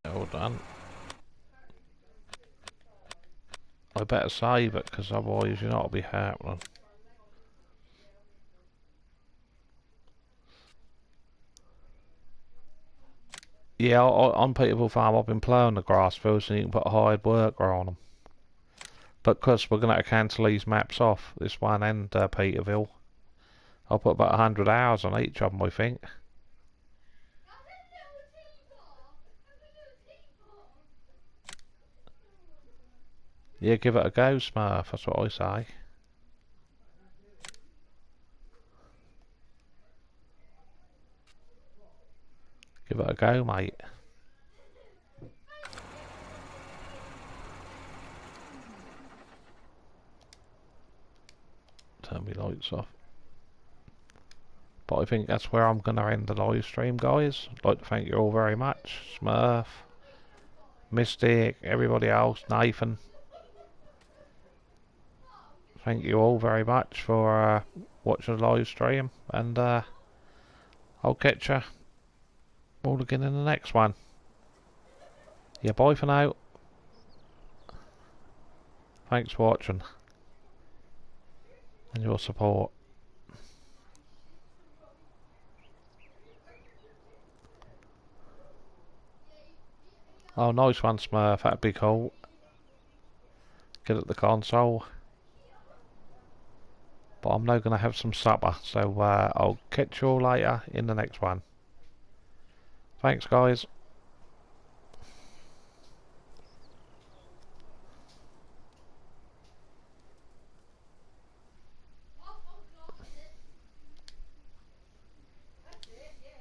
All done. I better save it, because otherwise you know it'll be happening. Yeah, on Peterville Farm I've been ploughing the grass fields and you can put a hired worker on them. But because we're going to cancel these maps off, this one and Peterville, I'll put about 100 hours on each of them, I think. Yeah, give it a go, Smurf, that's what I say. Give it a go, mate. Turn my lights off. But I think that's where I'm going to end the live stream, guys. I'd like to thank you all very much. Smurf, Mystic, everybody else, Nathan. Thank you all very much for watching the live stream, and I'll catch you all again in the next one. Yeah, bye for now. Thanks for watching and your support. Oh, nice one, Smurf. That'd be cool. Get at the console. But I'm now going to have some supper, so I'll catch you all later in the next one. Thanks, guys.